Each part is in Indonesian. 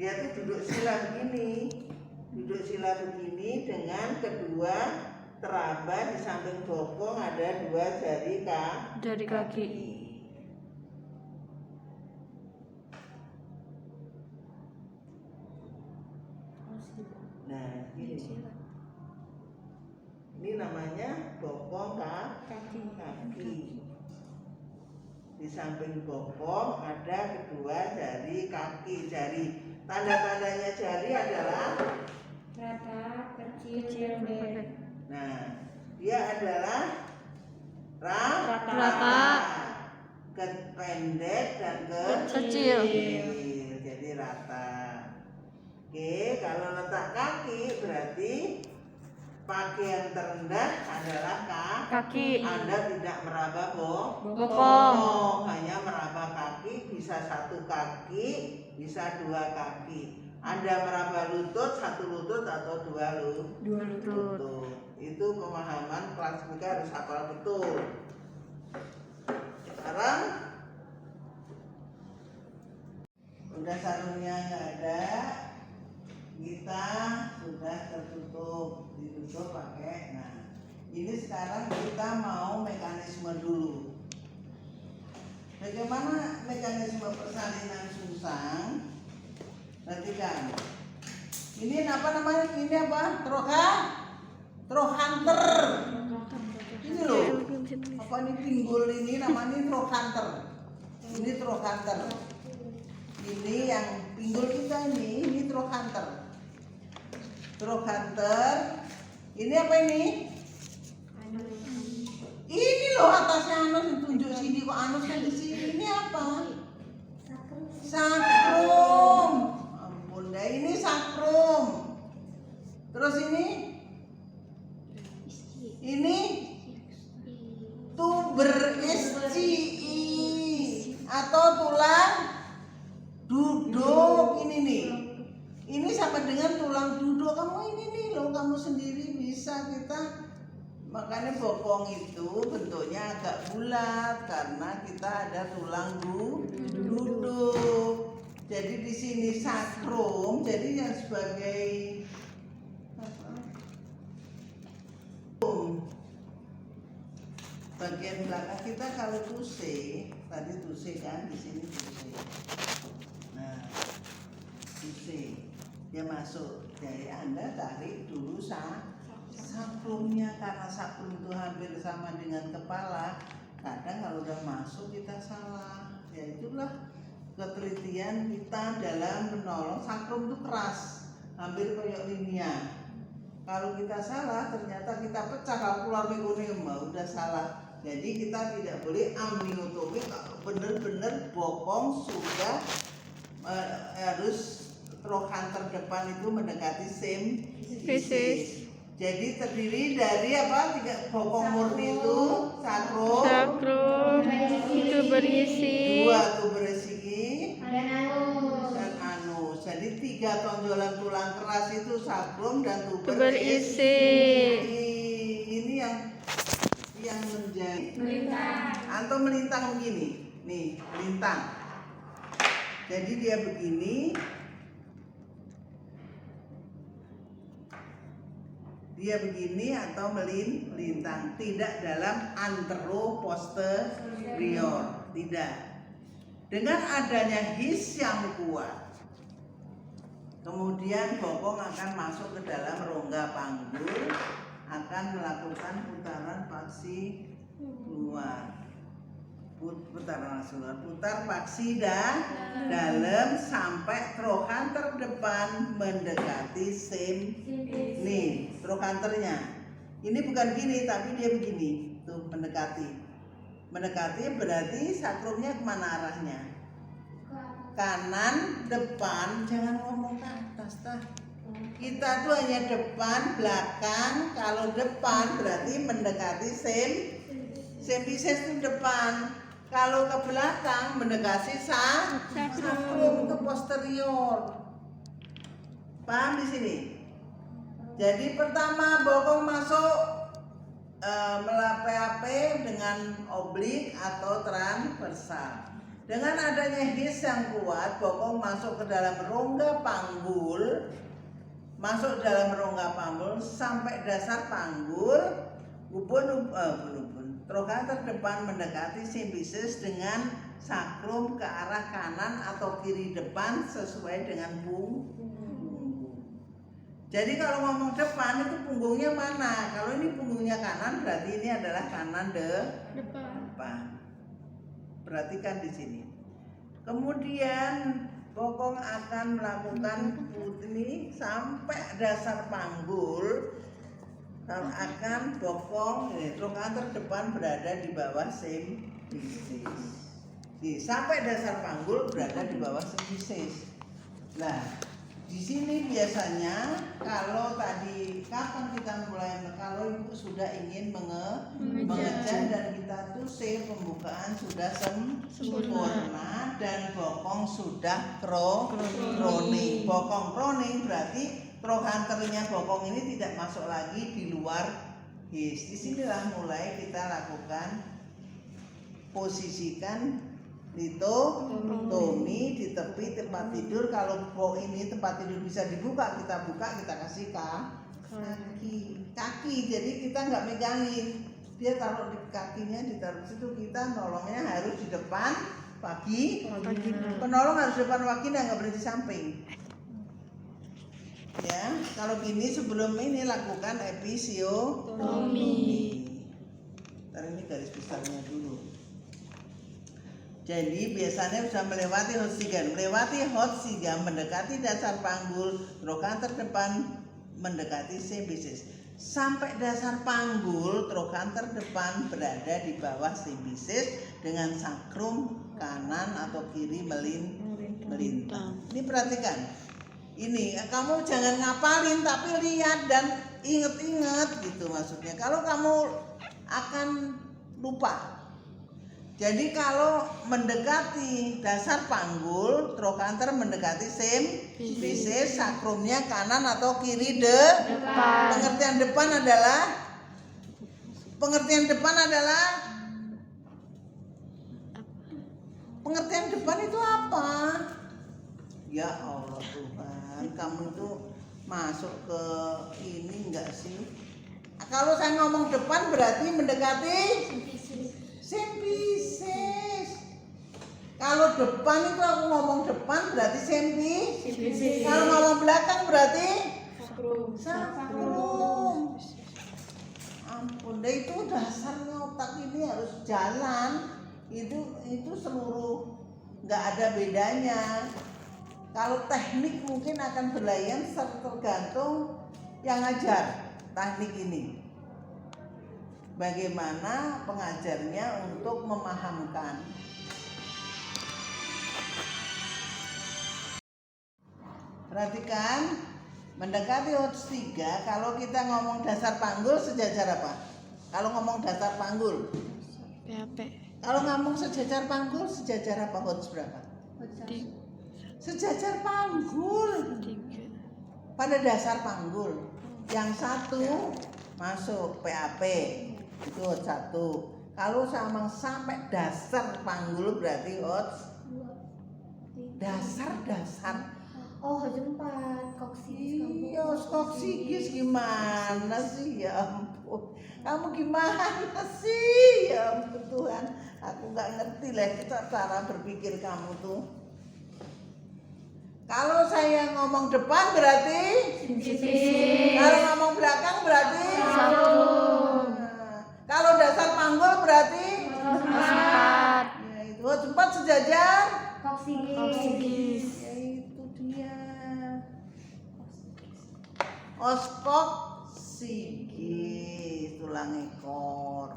Dia tuh duduk sila begini dengan kedua teraba di samping bokong ada dua jari kaki. Nah, ini namanya bokong kaki. Di samping bokong ada kedua jari kaki. Tanda-tandanya jari adalah rata, kecil, pendek. Nah, dia adalah Rata. pendek dan Kecil. Jadi rata. Oke, kalau letak kaki berarti bagian terendah adalah Kaki. Anda tidak meraba Bokong. hanya meraba kaki, bisa satu kaki, bisa dua kaki. Anda meraba lutut, satu lutut atau dua lutut. Itu pemahaman kelas 3 harus hafal betul. Sekarang udah sarungnya nggak ada, kita sudah tertutup, ditutup pakai. Nah, ini sekarang kita mau mekanisme dulu. Bagaimana mekanisme persalinan susang? Perhatikan. Ini apa namanya? Ini apa? Trochanter. Ini loh. Apa ini pinggul ini namanya trochanter. Ini trochanter. Ini yang pinggul kita ini trochanter. Ini apa ini? Ini loh atasnya anus, tunjuk sini kok anus kan di sini. Ini apa? Sakrum. Ampun dah, ini sakrum. Terus ini tuber ischiae atau tulang duduk. Ini nih. Ini sama dengan tulang duduk. Kamu ini nih loh, kamu sendiri bisa kita. Makanya bokong itu bentuknya agak bulat karena kita ada tulang duduk. Jadi di sini sakrum, jadi yang sebagai bagian belakang kita kalau tuse, tadi tuse kan di sini tuse. Nah, tuse dia masuk. Jadi Anda tarik dulu sakrumnya, karena sakrum itu hampir sama dengan kepala. Kadang kalau udah masuk kita salah. Ya itulah ketelitian kita dalam menolong. Sakrum itu keras, hampir kayak linear. Kalau kita salah, ternyata kita pecah. Kalau keluar mekonium, udah salah. Jadi kita tidak boleh amniotomi. Kalau benar-benar bokong sudah harus trochanter depan itu mendekati symphysis. Jadi terdiri dari apa? 3 bokong murni itu sakrum Itu berisi 2 tuberisi dan anus. Jadi 3 tonjolan tulang keras itu sakrum dan berisi. Ini yang menjadi melintang. atau melintang begini. Nih, melintang. Jadi dia begini. Dia begini atau melintang, tidak dalam anteroposterior, tidak. Dengan adanya his yang kuat, kemudian bokong akan masuk ke dalam rongga panggul, akan melakukan putaran paksi luar. Putar paksi dalam sampai trochanter depan mendekati symphysis. Nih, trochanternya. Ini bukan gini, tapi dia begini. Tuh, mendekati. Mendekati berarti sakrumnya kemana arahnya? Kanan, depan, jangan ngomong ke atas, tah. Kita tuh hanya depan, belakang. Kalau depan berarti mendekati symphysis itu depan. Kalau ke belakang mendekati sakrum itu posterior. Paham di sini? Jadi pertama bokong masuk melapai dengan oblik atau transversal. Dengan adanya his yang kuat, bokong masuk ke dalam rongga panggul, sampai dasar panggul, ubun, trokhanter depan mendekati simfisis dengan sakrum ke arah kanan atau kiri depan sesuai dengan punggung. Jadi kalau ngomong depan itu punggungnya mana? Kalau ini punggungnya kanan berarti ini adalah kanan depan. Perhatikan di sini. Kemudian bokong akan melakukan ini sampai dasar panggul. Akan bokong trokhanter depan berada di bawah simfisis. Sampai dasar panggul berada di bawah simfisis. Nah, di sini biasanya kalau tadi kapan kita mulai, kalau ibu sudah ingin mengejar dan kita tuh pembukaan sudah sempurna dan bokong sudah proning. Bokong proning berarti trokhanternya bokong ini tidak masuk lagi di luar his. Disinilah mulai kita lakukan posisikan litotomi di tepi tempat tidur. Kalau ini tempat tidur bisa dibuka, kita buka, kita kasih kaki. Jadi kita nggak megangin, dia taruh di kakinya, ditaruh situ, kita nolongnya harus di depan penolong harus di depan vagina, nggak boleh di samping. Ya, kalau gini sebelum ini lakukan episiotomi. Ntar ini garis besarnya dulu. Jadi biasanya sudah melewati hot 3 mendekati dasar panggul, trokhanter depan mendekati simfisis. Sampai dasar panggul, trokhanter depan berada di bawah simfisis dengan sakrum kanan atau kiri melintang. Ini perhatikan. Ini kamu jangan ngapalin tapi lihat dan inget-inget gitu maksudnya. Kalau kamu akan lupa. Jadi kalau mendekati dasar panggul, trokhanter mendekati simfisis, sakrumnya kanan atau kiri depan. Pengertian depan itu apa? Ya Allah Tuhan, kamu itu masuk ke ini enggak sih? Kalau saya ngomong depan berarti mendekati simfisis. Kalau depan itu aku ngomong depan berarti simfisis. Kalau ngomong belakang berarti sakrum. Ampun, deh itu dasarnya otak ini harus jalan. Itu seluruh, nggak ada bedanya. Kalau teknik mungkin akan berlayan tergantung yang ngajar teknik ini. Bagaimana pengajarnya untuk memahamkan. Perhatikan, mendekati hot 3, kalau kita ngomong dasar panggul sejajar apa? Kalau ngomong dasar panggul kalau ngomong sejajar panggul, sejajar apa hot berapa? Sejajar panggul pada dasar panggul. Yang satu masuk PAP itu hot 1. Kalau sama sampai dasar panggul berarti hot dasar. Oh, hot 4 koksikis. Iya, koksikis gimana sih, ya ampun. Kamu gimana sih, ya ampun Tuhan. Aku nggak ngerti lah cara berpikir kamu tuh. Kalau saya ngomong depan berarti simfisis. Kalau ngomong belakang berarti sakrum. Kalau dasar panggul berarti Empat. Ya, itu tempat sejajar Koksikis. Ya itu dia. Oskoksikis, tulang ekor.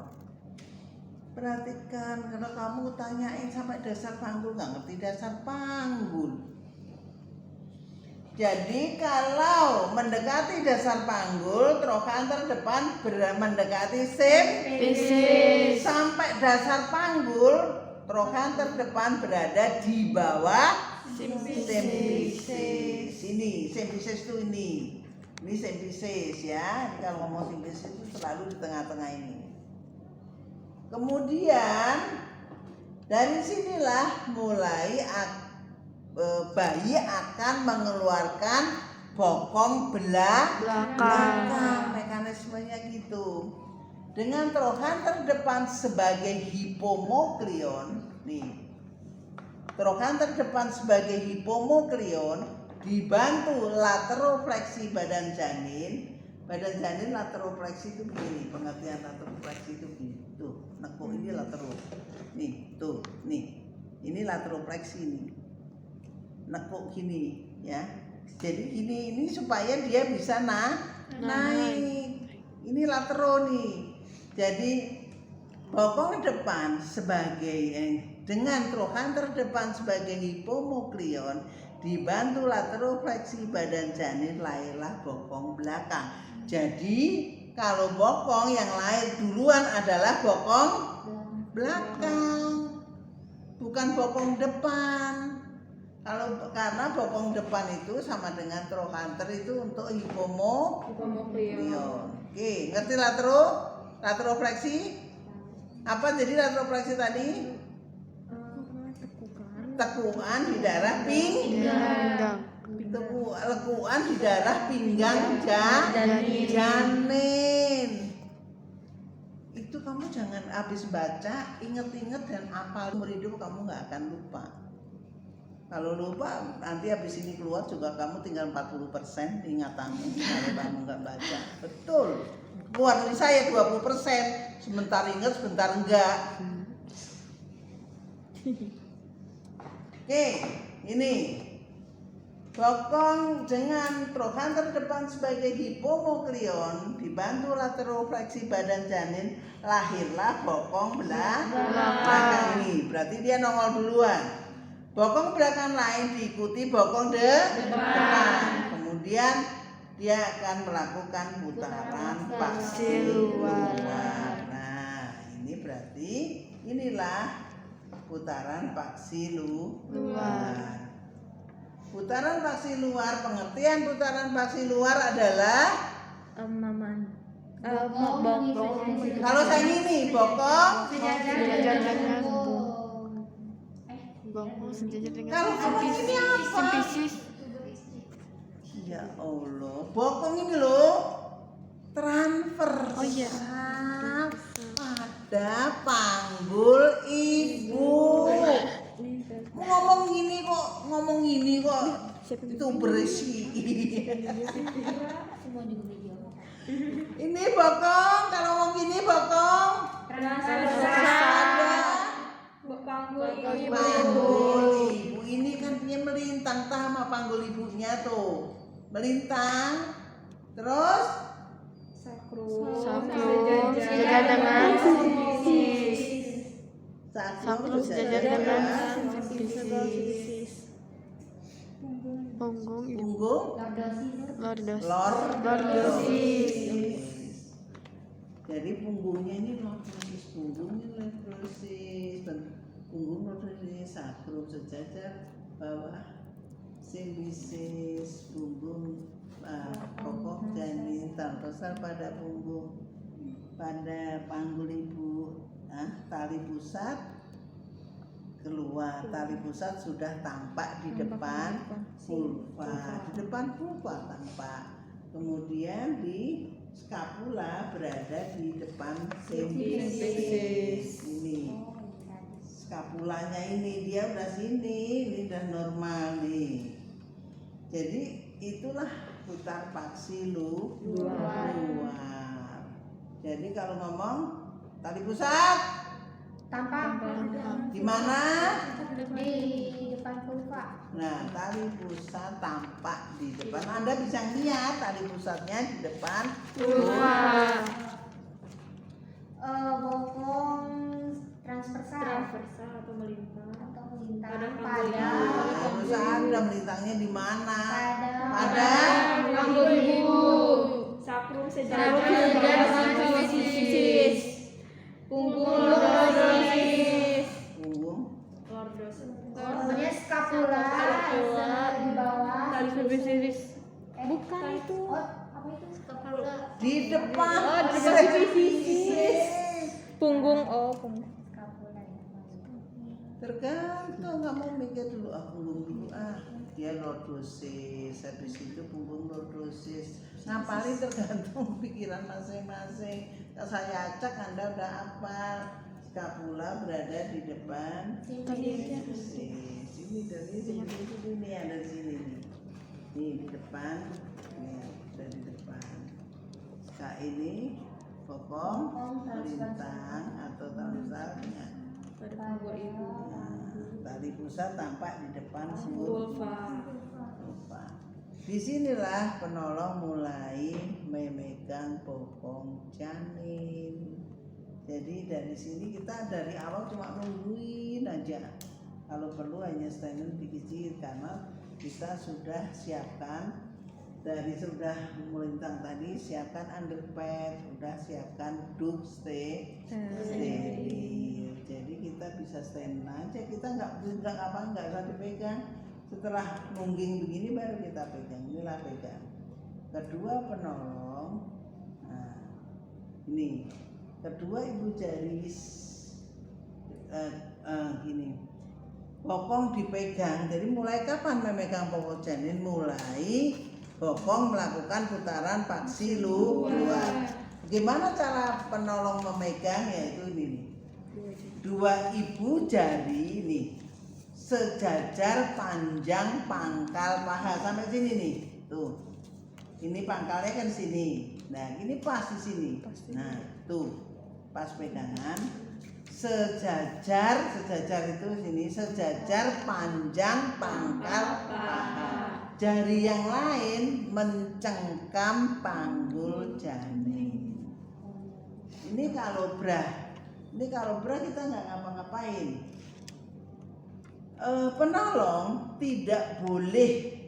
Perhatikan, kalau kamu tanyain sampai dasar panggul, nggak ngerti dasar panggul. Jadi kalau mendekati dasar panggul, trokhanter depan mendekati simfisis. Sampai dasar panggul, trokhanter depan berada di bawah simfisis. Ini simfisis itu ini simfisis ya. Kalau ngomong simfisis itu selalu di tengah-tengah ini. Kemudian Dari sinilah mulai bayi akan mengeluarkan bokong belakang. Mekanismenya gitu. Dengan trokan terdepan sebagai hipomokrion, nih. Trokan terdepan sebagai hipomokrion dibantu laterofleksi badan janin. Badan janin laterofleksi itu begini, pengertian laterofleksi itu begini. Tuh, nekuk ini latero. Nih, tuh, nih. Ini laterofleksi nih. Nekuk gini, ya. Jadi ini supaya dia bisa naik. Ini latero nih. Jadi bokong depan sebagai dengan trokan terdepan sebagai hipomokrion dibantu laterofleksi badan janin lahirlah bokong belakang. Jadi kalau bokong yang lahir duluan adalah bokong belakang, bukan bokong depan. Karena bokong depan itu sama dengan trochanter itu untuk hipomokrion. Oke, ngerti laterofleksi? Apa jadi laterofleksi tadi? Tekuan di darah pinggang. Lekuan di darah pinggang janin. Itu kamu jangan habis baca, inget-inget dan hafal seumur hidup, kamu nggak akan lupa. Kalau lupa nanti habis ini keluar juga kamu tinggal 40% ingatanmu kalau kamu nggak baca. Betul. Keluar dari saya 20%, sebentar ingat, sebentar enggak. Oke, ini bokong dengan trokan terdepan sebagai hipomokrion dibantu laterofleksi badan janin lahirlah bokong belakang ini. Berarti dia nongol duluan. Bokong belakang lain diikuti bokong depan. Kemudian dia akan melakukan putaran paksi luar. Nah, ini berarti inilah putaran paksi luar. Putaran paksi luar, pengertian putaran paksi luar adalah kalau saya ini bokong kalau kamu ini apa? Ya Allah, bokong ini loh transfer pada panggul ibu. Ngomong gini kok itu bersih. Ini bokong, kalau ngomong gini bokong ada panggul ibu. Ini kan dia melintang sama panggul ibunya tuh, melintang, terus sakrum sejajar dengan punggung lordosis. Jadi punggungnya ini lordosis, punggung lordosis, sakrum sejajar, bawah simbisis, punggung pokok janin terpesar pada punggung, pada panggul ibu. Tali pusat keluar, tali pusat sudah tampak di depan vulva, tampak. Kemudian di skapula berada di depan simbisis. Ini skapulanya ini dia udah sini, ini udah normal nih. Jadi itulah putar paksi luar. Jadi kalau ngomong tali pusat tampak di mana? Di depan vulva. Nah, tali pusat tampak di depan. Anda bisa lihat tali pusatnya di depan vulva. Bokong transversal atau melintang pada Perusahaan udah melintangnya di mana? pada panggul ibu, sakrum sejajar dengan simbisis, punggung lordosis, pokoknya skapula di bawah tali simbisis. Bukan itu. Apa itu skapula? Di depan. Di depan simbisis. Punggung, punggung. Skapula ya. Tergantung, kamu mikir dulu, punggung dulu dia lordosis, habis itu punggung lordosis. Ngapalin tergantung pikiran masing-masing. Kalau saya acak Anda udah hafal. Skapula berada di depan pelvis. Sini dari sini ada di sini nih. Nih di depan, nih dari depan. Ini bokong melintang atau transversalnya. Pada punggung ibu. Tali pusat tampak di depan Vulva. Disinilah penolong mulai memegang bokong janin. Jadi dari sini kita dari awal cuma nungguin aja. Kalau perlu hanya stand dikit karena kita sudah siapkan dari sudah melintang tadi, siapkan underpad, sudah siapkan duct steril. Jadi kita bisa stand aja, kita nggak usah dipegang. Setelah nungging begini baru kita pegang. Inilah pegang. Kedua penolong, nah ini kedua ibu jaris gini. Bokong dipegang. Jadi mulai kapan memegang bokong janin? Mulai bokong melakukan putaran paksi luar. Gimana cara penolong memegang? Yaitu ini nih. Dua ibu jari nih sejajar panjang pangkal paha sampai sini nih. Tuh. Ini pangkalnya kan sini. Nah, ini pas di sini. Nah, tuh. Pas pegangan sejajar itu sini sejajar panjang pangkal paha. Jari yang lain mencengkam panggul janin. Ini kalau bra kita nggak ngapa-ngapain. Penolong tidak boleh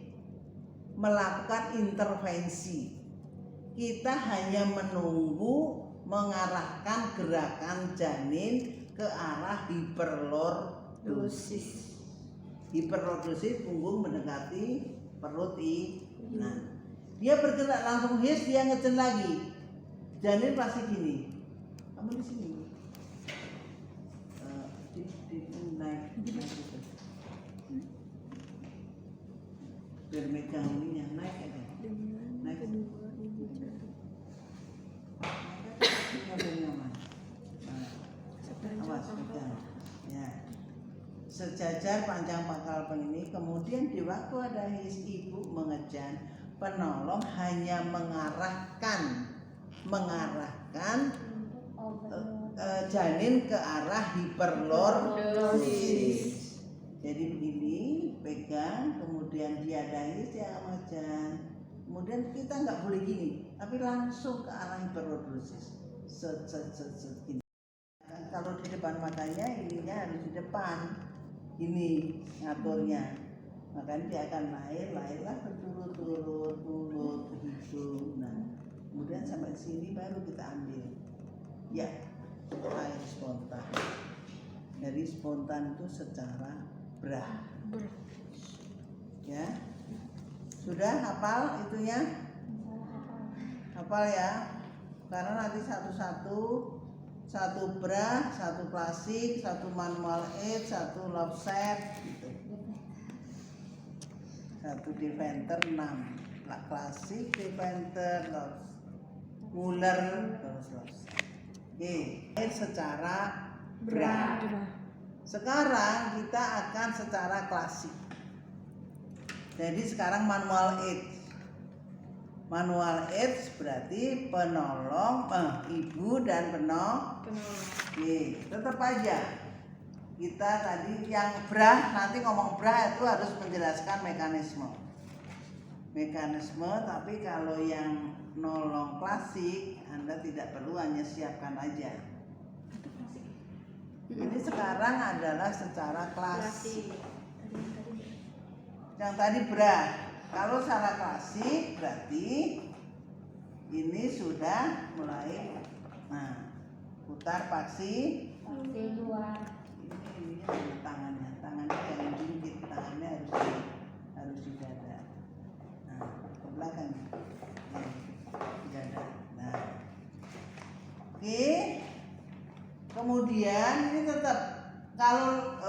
melakukan intervensi. Kita hanya menunggu mengarahkan gerakan janin ke arah hiperlordosis. Hiperlordosis punggung mendekati perut nah, dia bergerak langsung dia ngecen lagi. Janin pasti gini. Kamu di sini. Naik gitu. Biar megang ininya naik aja. Naik kedua ibu jari. Awas pegang. Ya. Sejajar panjang pangkal ini, kemudian di waktu ada ibu mengejan, penolong hanya mengarahkan janin ke arah hiperlordosis. Jadi begini, pegang, kemudian diadahi dia mengejan. Kemudian kita nggak boleh gini, tapi langsung ke arah hiperlordosis. Gini. Kalau di depan matanya ininya harus di depan. Ini ngaturnya. Makanya dia akan lahirlah berturut-turut ke hidung. Nah, kemudian sampai sini baru kita ambil. Ya, air spontan. Jadi spontan itu secara bra. Ya. Sudah hafal itunya? Hafal ya. Karena nanti satu bra, satu klasik, satu manual aid, satu love set gitu. Satu Deventer 6 klasik, Deventer, love Muller, terus love set. Oke, secara bra. Sekarang kita akan secara klasik. Jadi sekarang manual aid. Manual aids berarti penolong ibu dan penolong. Oke, tetap aja kita tadi yang bra, nanti ngomong bra itu harus menjelaskan mekanisme, tapi kalau yang nolong klasik Anda tidak perlu, hanya siapkan aja. Ini sekarang adalah secara klasik. Yang tadi bra. Kalau secara klasik berarti ini sudah mulai. Nah, putar paksi luar. Ini tangannya jangan jungkit, tangannya harus di dada. Nah, ke belakang. Di dada. Nah, oke. Kemudian ini tetap kalau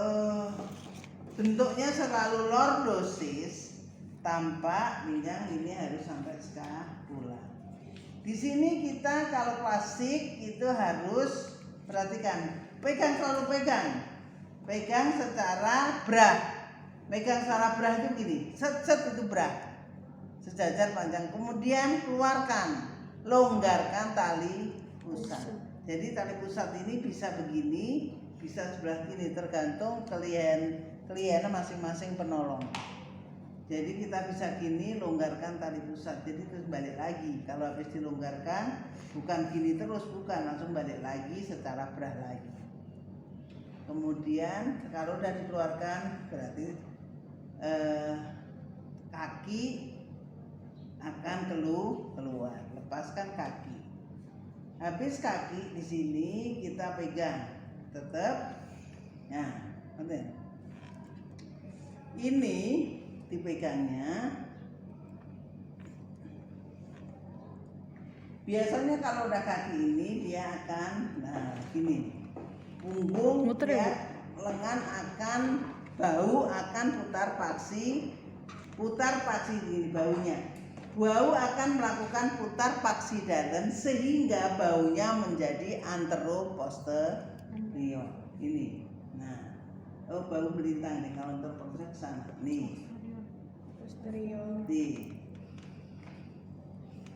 bentuknya selalu lordosis, tampak pinggang ini harus sampai skapula. Di sini kita kalau klasik itu harus perhatikan, selalu pegang secara brah. Pegang secara brah itu gini, set itu brah, sejajar panjang. Kemudian keluarkan, longgarkan tali pusat. Jadi tali pusat ini bisa begini, bisa sebelah kiri, tergantung kliennya masing-masing penolong. Jadi kita bisa gini, longgarkan tali pusat. Jadi terus balik lagi. Kalau habis dilonggarkan, bukan gini terus, bukan, langsung balik lagi secara brah lagi. Kemudian kalau udah dikeluarkan, berarti kaki akan keluar. Lepaskan kaki. Habis kaki di sini kita pegang, tetap. Nah, ini dipegangnya. Biasanya kalau udah kaki ini dia akan, gini, punggung Muter ya, ya, lengan akan, bau akan putar paksi di baunya. Bau akan melakukan putar paksi dalam sehingga baunya menjadi anteroposterior. Ini. Nah, bau melintang nih kalau anteroposterior ke sana. Nih. Posterior. Nih.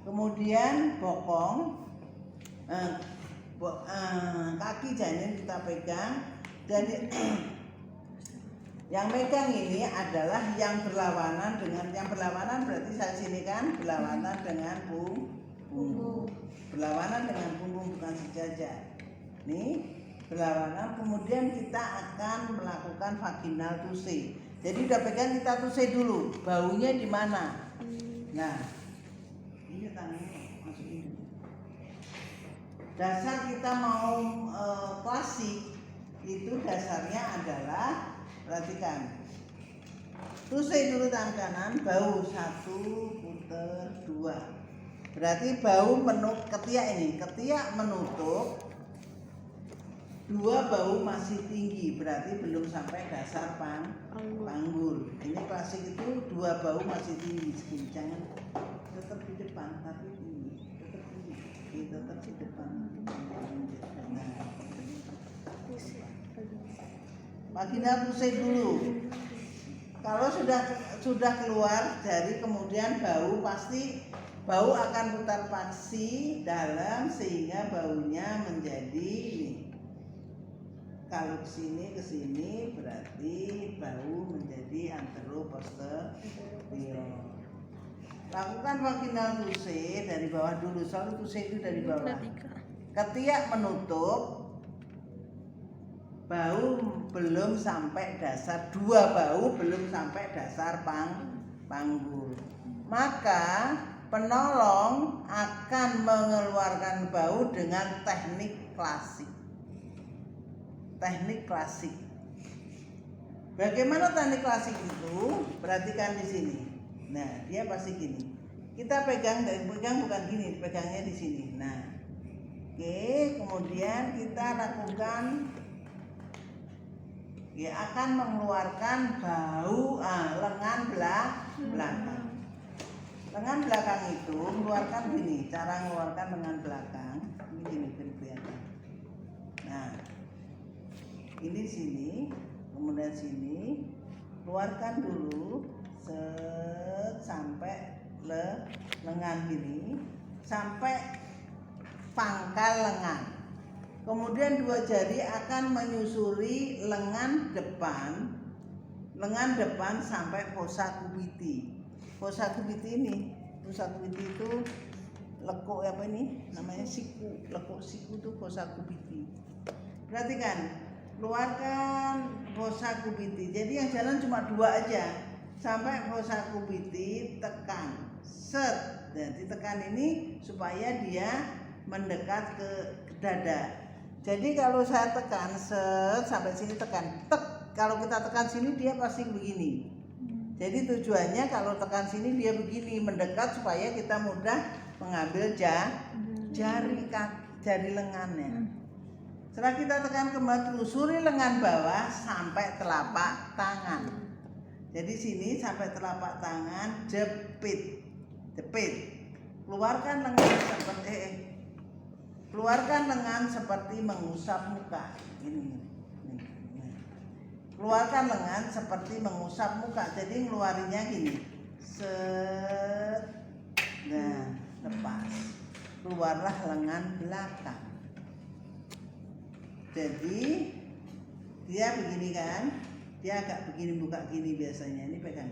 Kemudian bokong, kaki janin kita pegang. Dari yang megang ini adalah yang berlawanan berarti saya sini kan berlawanan dengan punggung. Berlawanan dengan punggung, bukan sejajar. Nih, berlawanan. Kemudian kita akan melakukan vaginal touche. Jadi udah pegang, kita touche dulu. Baunya di mana? Nah, ini tangannya masukin dulu. Dasar kita mau klasik itu dasarnya adalah, perhatikan, touche dulu tangan kanan, bau 1, puter 2. Berarti bau ketiak menutup, 2 bau masih tinggi, berarti belum sampai dasar panggul. Ini klasik itu 2 bau masih tinggi, segini. Jangan tetap di depan, tapi tinggi, tetap di depan. Nah, vaginal touche dulu. Kalau sudah keluar dari, kemudian bau akan putar paksi dalam sehingga baunya menjadi ini. Kalau ke sini berarti bau menjadi anteroposterior. Lakukan vaginal touche dari bawah dulu. Selalu touche itu dari bawah. Ketiak menutup, bau belum sampai dasar, 2 bau belum sampai dasar panggul. Maka penolong akan mengeluarkan bau dengan teknik klasik. Bagaimana teknik klasik itu? Perhatikan di sini. Nah, dia pasti gini. Kita pegang bukan gini, pegangnya di sini. Nah, oke, kemudian kita lakukan. Dia akan mengeluarkan bau lengan belakang. Lengan belakang itu mengeluarkan gini, cara mengeluarkan lengan belakang ini gini, kelihatan. Nah, ini sini, kemudian sini, keluarkan dulu sampai lengan gini, sampai pangkal lengan. Kemudian 2 jari akan menyusuri lengan depan sampai fossa cubiti. Fossa cubiti itu lekuk apa ini? Namanya siku. Lekuk siku itu fossa cubiti. Perhatikan, keluarkan fossa cubiti. Jadi yang jalan cuma 2 aja. Sampai fossa cubiti, tekan. Set. Jadi tekan ini supaya dia mendekat ke dada. Jadi kalau saya tekan sampai sini, tekan tek. Kalau kita tekan sini dia pasti begini. Jadi tujuannya kalau tekan sini dia begini, mendekat supaya kita mudah mengambil jari lengannya. Setelah kita tekan kembali, telusuri lengan bawah sampai telapak tangan. Jadi sini sampai telapak tangan, jepit. Keluarkan lengan seperti mengusap muka. Ini. Keluarkan lengan seperti mengusap muka. Jadi ngeluarinnya gini. Set. Nah, lepas. Keluarlah lengan belakang. Jadi dia begini kan, dia agak begini, buka gini biasanya. Ini pegang.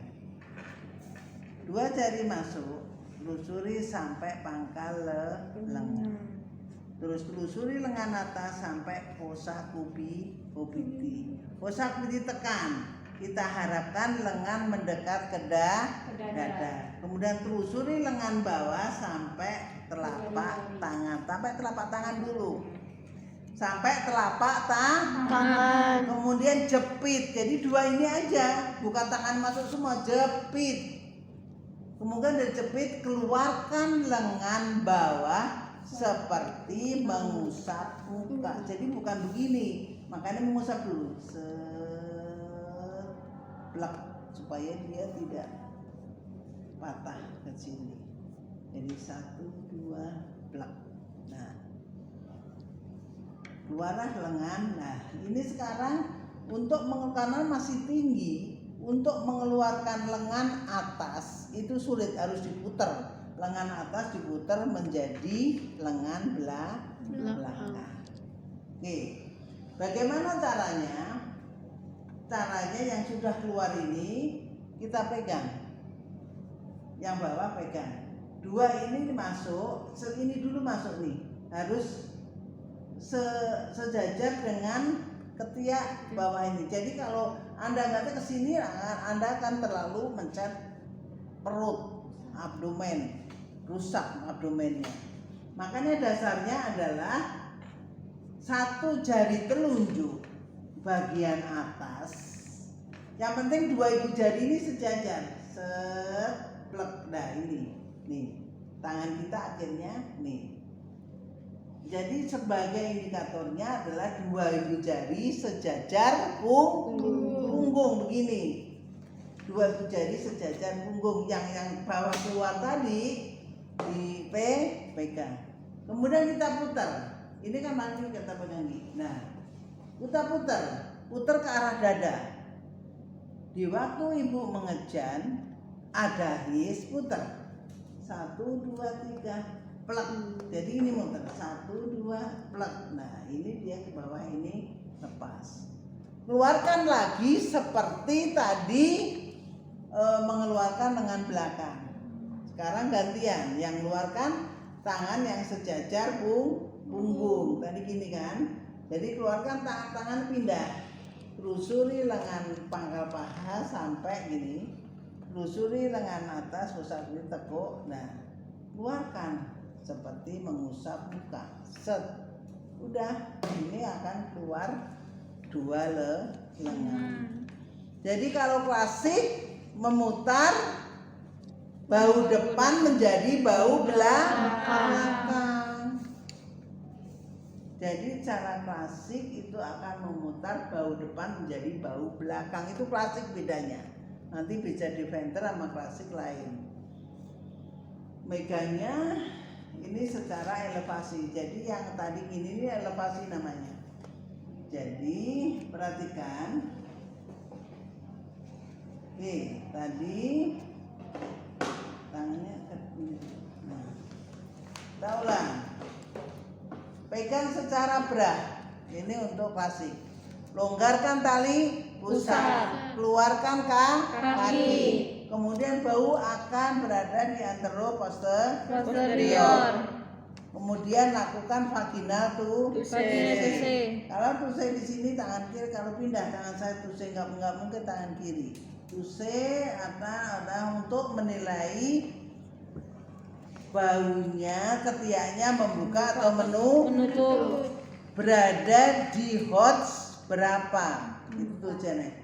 2 jari masuk, telusuri sampai pangkal lengan. Terus telusuri lengan atas sampai fossa cubiti. Fossa cubiti tekan. Kita harapkan lengan mendekat ke dada. Kemudian telusuri lengan bawah sampai telapak tangan. Sampai telapak tangan dulu. Sampai telapak tangan. Kemudian jepit. Jadi 2 ini aja, bukan tangan masuk semua, jepit. Kemudian dari jepit keluarkan lengan bawah seperti mengusap muka. Jadi bukan begini, makanya mengusap dulu. Seblak supaya dia tidak patah ke sini. Jadi 1, 2, blak. Nah, keluarlah lengan. Nah, ini sekarang untuk karena masih tinggi, untuk mengeluarkan lengan atas itu sulit, harus diputar. Lengan atas diputar menjadi lengan belakang. Oke, bagaimana caranya? Caranya yang sudah keluar ini kita pegang, yang bawah pegang. 2 ini masuk, ini dulu masuk nih, harus sejajar dengan ketiak bawah ini. Jadi kalau Anda nggak ke sini, Anda akan terlalu mencet perut, abdomen, rusak abdomennya. Makanya dasarnya adalah 1 jari telunjuk bagian atas. Yang penting 2 ibu jari ini sejajar. Seplek. Nah ini, nih tangan kita akhirnya nih. Jadi sebagai indikatornya adalah 2 ibu jari sejajar punggung begini. 2 ibu jari sejajar punggung. Yang bawah keluar tadi dipegang. Kemudian kita putar. Ini kan mandi kita pegang nih. Nah, kita putar ke arah dada. Di waktu ibu mengejan, ada his, putar. 1, 2, 3. Plek. Jadi ini muter 1, 2, plek. Nah ini dia ke bawah, ini lepas. Keluarkan lagi seperti tadi mengeluarkan lengan belakang. Sekarang gantian, yang keluarkan tangan yang sejajar punggung. Tadi gini kan. Jadi keluarkan tangan pindah. Telusuri lengan pangkal paha sampai gini. Telusuri lengan atas, fossa cubiti tekuk. Nah, keluarkan seperti mengusap muka. Set. Udah, ini akan keluar 2 lengan. Jadi kalau klasik memutar bahu depan menjadi bahu belakang. Jadi cara klasik itu akan memutar bahu depan menjadi bahu belakang. Itu klasik bedanya. Nanti bisa di Venter sama klasik lain. Meganya ini secara elevasi. Jadi yang tadi ini elevasi namanya. Jadi perhatikan. Oke, tadi tangannya nah, kita ulang. Pegang secara berat. Ini untuk klasik. Longgarkan tali pusat. Keluarkan kaki. Kemudian bahu akan berada di anteroposterior. Kemudian lakukan vaginal touché. Kalau touché di sini tangan kiri, kalau pindah tangan saya touché, nggak mungkin tangan kiri. Touché adalah untuk menilai bahunya, ketiaknya membuka atau menutup, berada di HOTS berapa, itu Janet.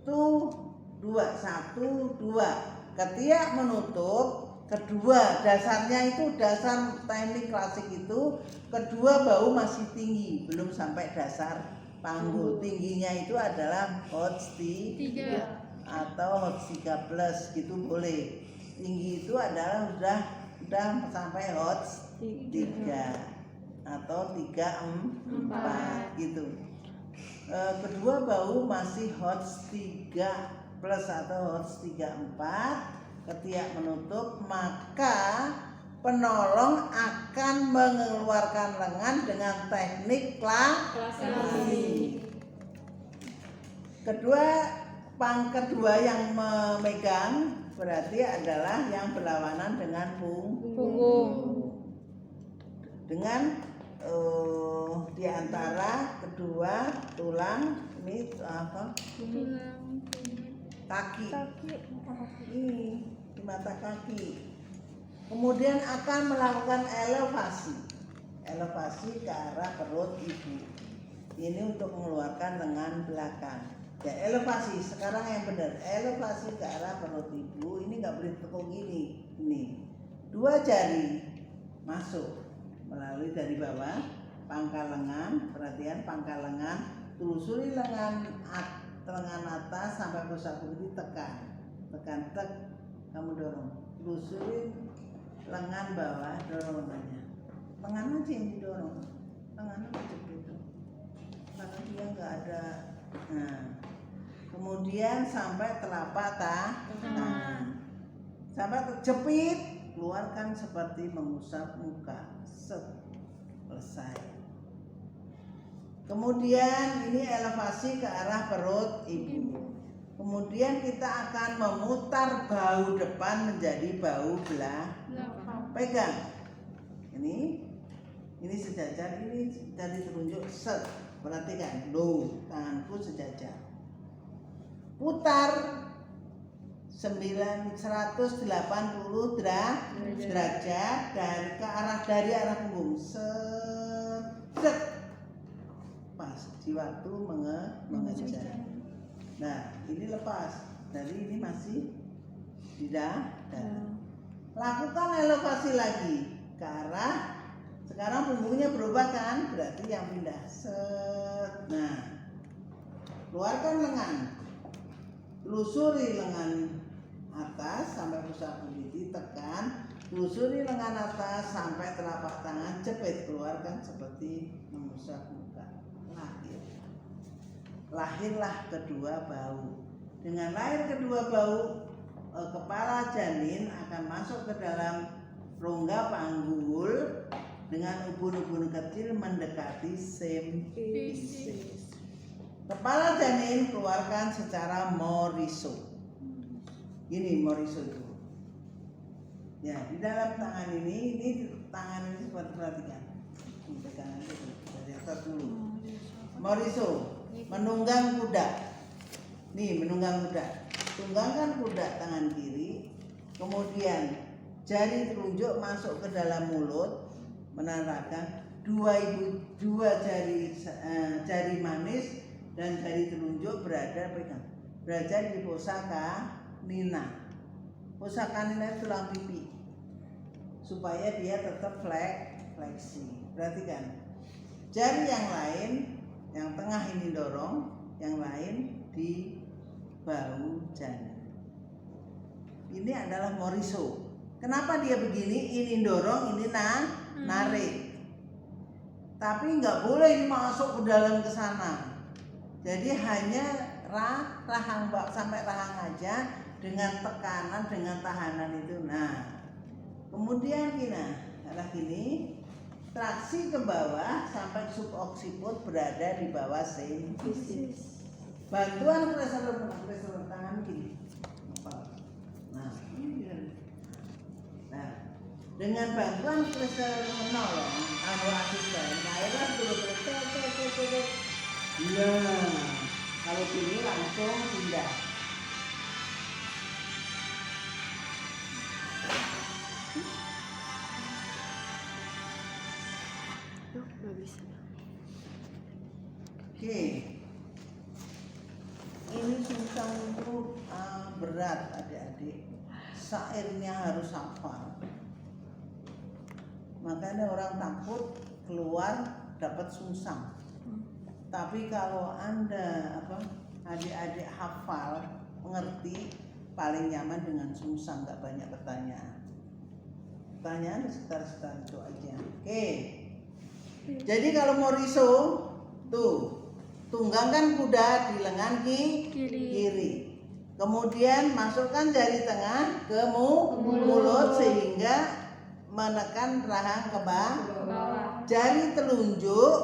Tuh 2, 1, 2. Ketiak menutup kedua dasarnya itu dasar teknik klasik itu kedua bahu masih tinggi, belum sampai dasar panggul. Tingginya itu adalah HOTS 3 atau HOTS 3 plus gitu boleh. Tinggi itu adalah udah sampai HOTS 3 atau 3-4 gitu. Kedua bahu masih HOTS 3 plus atau HOTS 3-4, ketiak menutup, maka penolong akan mengeluarkan lengan dengan teknik klasik. Kedua yang memegang berarti adalah yang berlawanan dengan punggung. Dengan di antara kedua tulang ini apa? Kaki. Ini di mata kaki. Kemudian akan melakukan elevasi ke arah perut ibu. Ini untuk mengeluarkan lengan belakang. Ya elevasi sekarang yang benar, elevasi ke arah perut ibu. Ini nggak boleh tekuk gini. Ini 2 jari masuk melalui dari bawah pangkal lengan. Perhatian pangkal lengan, telusuri lengan atas sampai pusat budi, tekan, kamu dorong, telusuri lengan bawah, dorong lengannya, lengan aja yang didorong, lengan aja gitu, karena dia nggak ada. Nah, kemudian sampai telapak tangan, sampai terjepit, keluarkan seperti mengusap muka, selesai. Kemudian ini elevasi ke arah perut ibu. Kemudian kita akan memutar bahu depan menjadi bahu belakang. Pegang. Ini sejajar, ini dari telunjuk set. Perhatikan, tanganku sejajar. Putar 180 derajat dari arah punggung. Set. Pas di waktu mengejar. Nah ini lepas, dari ini masih di dada. Lakukan elevasi lagi ke arah, sekarang punggungnya berubah kan, berarti yang pindah. Set. Nah keluarkan lengan, telusuri lengan atas sampai pusat budi, tekan, telusuri lengan atas sampai telapak tangan, jepit, keluarkan seperti mengusap muka. Lahirlah kedua bahu. Dengan lahir kedua bahu, kepala janin akan masuk ke dalam rongga panggul dengan ubun-ubun kecil mendekati simfisis. Kepala janin keluarkan secara moriso. Ini moriso itu. Ya, di dalam tangan ini tangan ini seperti perhatikan. Ini tangan itu dari atas dulu. Moriso, menunggang kuda. Nih, menunggang kuda. Tunggangkan kuda tangan kiri. Kemudian jari telunjuk masuk ke dalam mulut, menarikkan dua jari manis dan jari telunjuk berada di pusaka nina. Pusaka nina itu tulang pipi, supaya dia tetap fleksi. Perhatikan, jari yang lain, yang tengah ini dorong, yang lain di bahu janin. Ini adalah moriso. Kenapa dia begini? Ini dorong, ini narik. Tapi nggak boleh ini masuk ke dalam ke sana. Jadi hanya rahang sampai rahang aja dengan tekanan, dengan tahanan itu. Nah, kemudian gini, traksi ke bawah sampai suboksiput berada di bawah simfisis. Bantuan pressure tangan gini. Nah, dengan bantuan pressure menolong asisten, airnya turun terus. Nah, kalau gini langsung pindah. Oke. Ini susah untuk berat adik-adik. syairnya harus hafal. Makanya orang takut keluar dapat sungsang. Tapi kalau Anda adik-adik hafal, mengerti, paling nyaman dengan sungsang, nggak banyak pertanyaan. Pertanyaan sekitar itu aja. Oke. Jadi kalau mau riso, tuh tunggangkan kuda di lengan kiri. Kemudian masukkan jari tengah ke mulut sehingga menekan rahang ke bawah. Jari telunjuk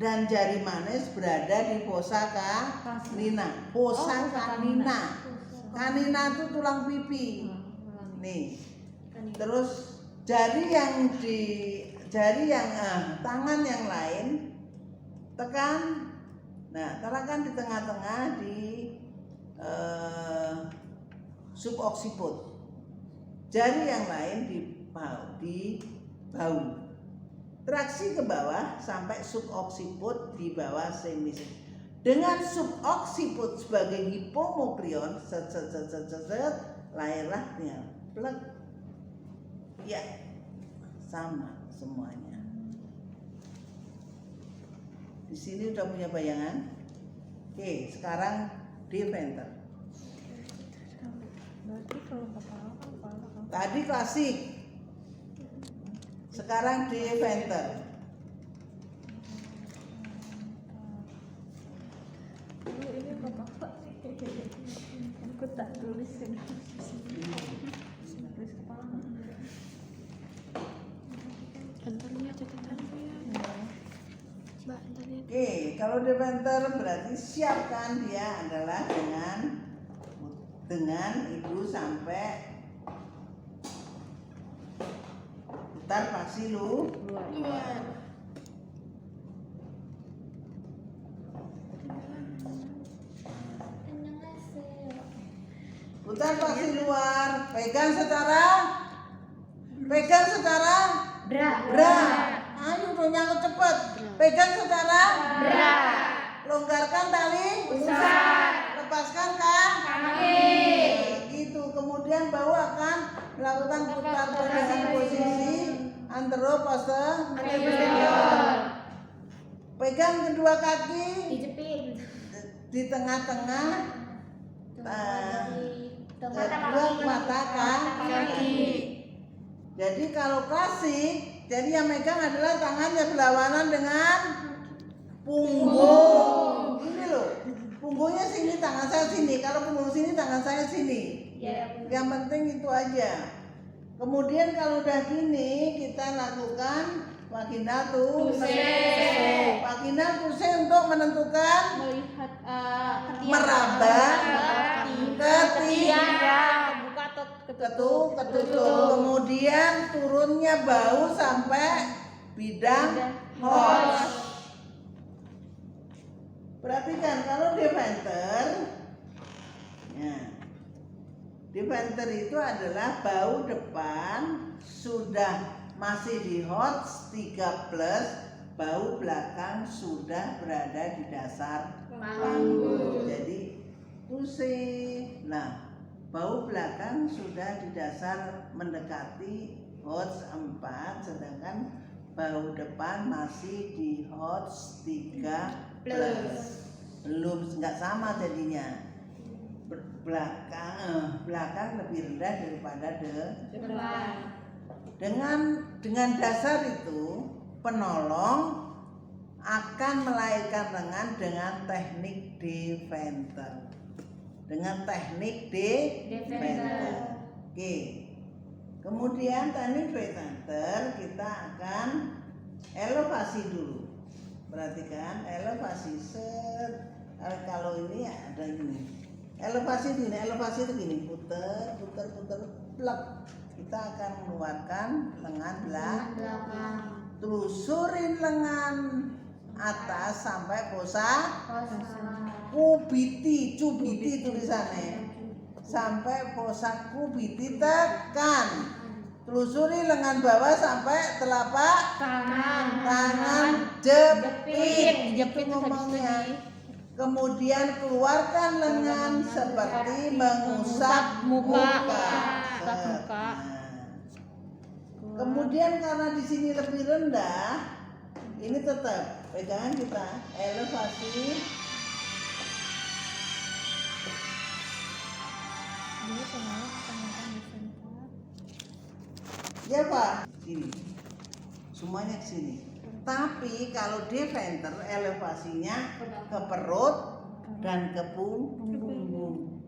dan jari manis berada di posa kanina. Posa kanina. Kanina itu tulang pipi. Nih. Terus tangan yang lain tekan. Nah, tekan di tengah-tengah di suboksiput. Jari yang lain di bahu. Traksi ke bawah sampai suboksiput di bawah semisis. Dengan suboksiput sebagai hipomokrion, lahirlah plek. Ya, sama semuanya. Di sini udah punya bayangan. Oke, sekarang Deventer. Berarti kalau kepala kan. Tadi klasik. Sekarang Deventer. Ini bapak aku tak tulis tulis kepala. Bentarnya catatanku ya. Mbak, bentarnya. Oke, kalau Deventer berarti siapkan dia adalah dengan ibu sampai putar paksi luar. Putar paksi luar, pegang secara bra. Ayo dong nyangkut cepet. Pegang secara bra. Longgarkan tali pusar. Lepaskan kaki. Gitu. Kemudian bau akan melakukan putar posisi anteroposterior. Pegang kedua kaki. Dijepit. Di tengah-tengah mata kaki. Jadi kalau klasik, jadi yang megang adalah tangannya berlawanan dengan punggung. Ini loh, punggungnya sini, tangan saya sini. Kalau punggung sini, tangan saya sini. Yang penting itu aja. Kemudian kalau udah gini, kita lakukan vaginal touché. Vaginal touché untuk menentukan Melihat meraba ketiak. Buka atau Ketutup. Kemudian turunnya bau sampai bidang hos. Perhatikan kalau Deventer, Deventer itu adalah bau depan sudah masih di HOTS 3+, bau belakang sudah berada di dasar panggul. Jadi pusing. Nah, bau belakang sudah di dasar mendekati HOTS 4, sedangkan bau depan masih di HOTS 3+. Belum, nggak sama jadinya. Belakang lebih rendah daripada depan. Dengan dasar itu penolong akan melahirkan lengan dengan teknik Deventer. Oke. Kemudian teknik Deventer kita akan elevasi dulu. Perhatikan elevasi set. Kalau ini ada ini. Elevasi itu gini, putar, plek. Kita akan mengeluarkan lengan belakang. Telusurin lengan atas sampai posa cubiti tulisannya. Sampai posa cubiti tekan. Telusuri lengan bawah sampai telapak tangan jepit ngomongnya. Kemudian keluarkan lengan seperti mengusap muka. Buka. Nah. Kemudian karena di sini lebih rendah, ini tetap pegangan kita elevasi. Dia semalam tanyakan di center. Ya Pak, sini. Semuanya ke sini. Tapi kalau deventer elevasinya ke perut dan ke punggung.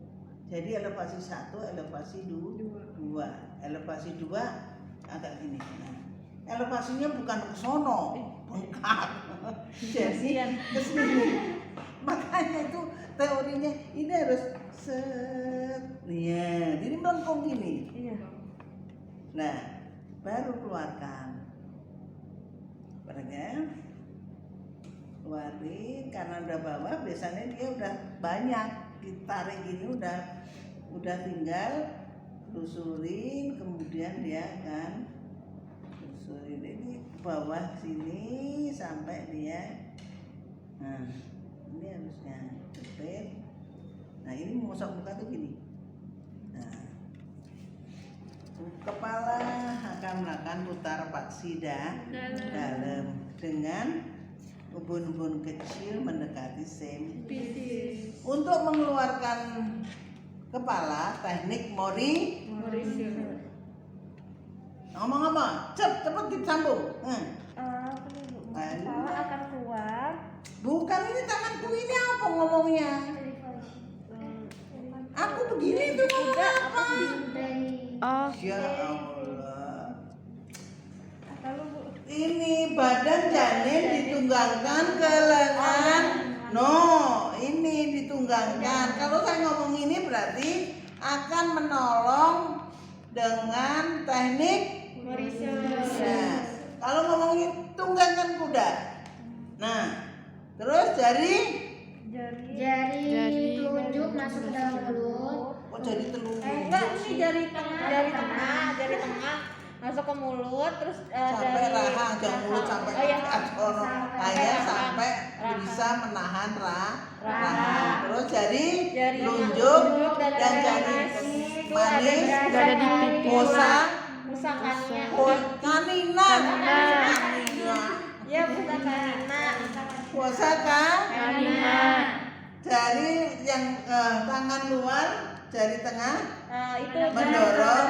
Jadi elevasi 1, elevasi 2. Elevasi 2 agak gini. Nah, elevasinya bukan ke sono, bengkak. Jadi ke sini. Makanya itu teorinya ini harus set. Ya, jadi melengkung gini. Iya. Nah, baru keluarkan. Keluarin karena udah bawah, biasanya dia udah banyak. Ditarik gini udah tinggal lusurin, kemudian dia akan lusurin ini bawah sini sampai dia. Nah, ini harusnya jepit. Nah, ini mengusap muka tuh gini. Nah, kepala akan melakukan putar paksida dalam dengan ubun-ubun kecil mendekati sempisis. Untuk mengeluarkan kepala, teknik mori. Ngomong-ngomong, cepet disambung. Kepala akan keluar. Bukan, ini tanganku ini apa ngomongnya? Aku begini tuh ngomong apa? Oh, Ya Allah. lalu Bu. Ini badan janin ditunggangkan ke lengan. No, ini ditunggangkan. Kalau saya ngomong ini berarti akan menolong dengan teknik. Nah, kalau ngomongin tunggangkan kuda. Nah, terus Jari Jari. telunjuk masuk ke dalam mulut. oh jadi telur. Enggak, ini jari tengah masuk ke mulut, terus Sampai dari rahang, jangan mulut sampai oh, iya. acono. Hanya sampai bisa menahan rahang. Terus jari Jari telunjuk telunjuk dan dan jari jari manis. manis Itu ada di pipi. musakannya. Kanina. Kanina. Ya, bukan kanina. Kanina. Jari yang tangan luar, jari tengah Itu Mendorong.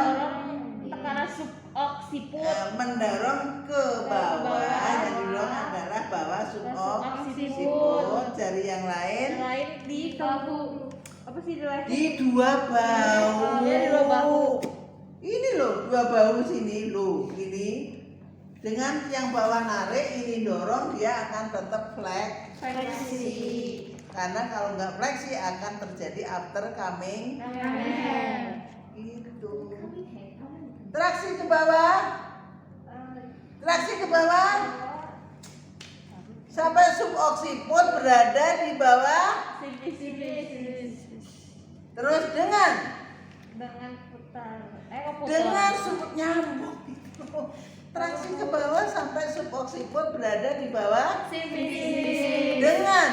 tekanan suboksiput. mendorong ke bawah. Yang didorong adalah bawah suboksiput. Jari yang lain Lain di bahu. Apa sih di lain? di dua bahu. Dia di dua bahu. Ini loh, dua bahu sini loh, ini. Dengan yang bawah narik, ini dorong, dia akan tetap fleksi. Karena kalau nggak fleksi akan terjadi after coming. Itu. Traksi ke bawah. Traksi ke bawah. Sampai suboksiput berada di bawah. Terus dengan putar. dengan nyambung itu. Traksi ke bawah sampai suboksiput berada di bawah. Dengan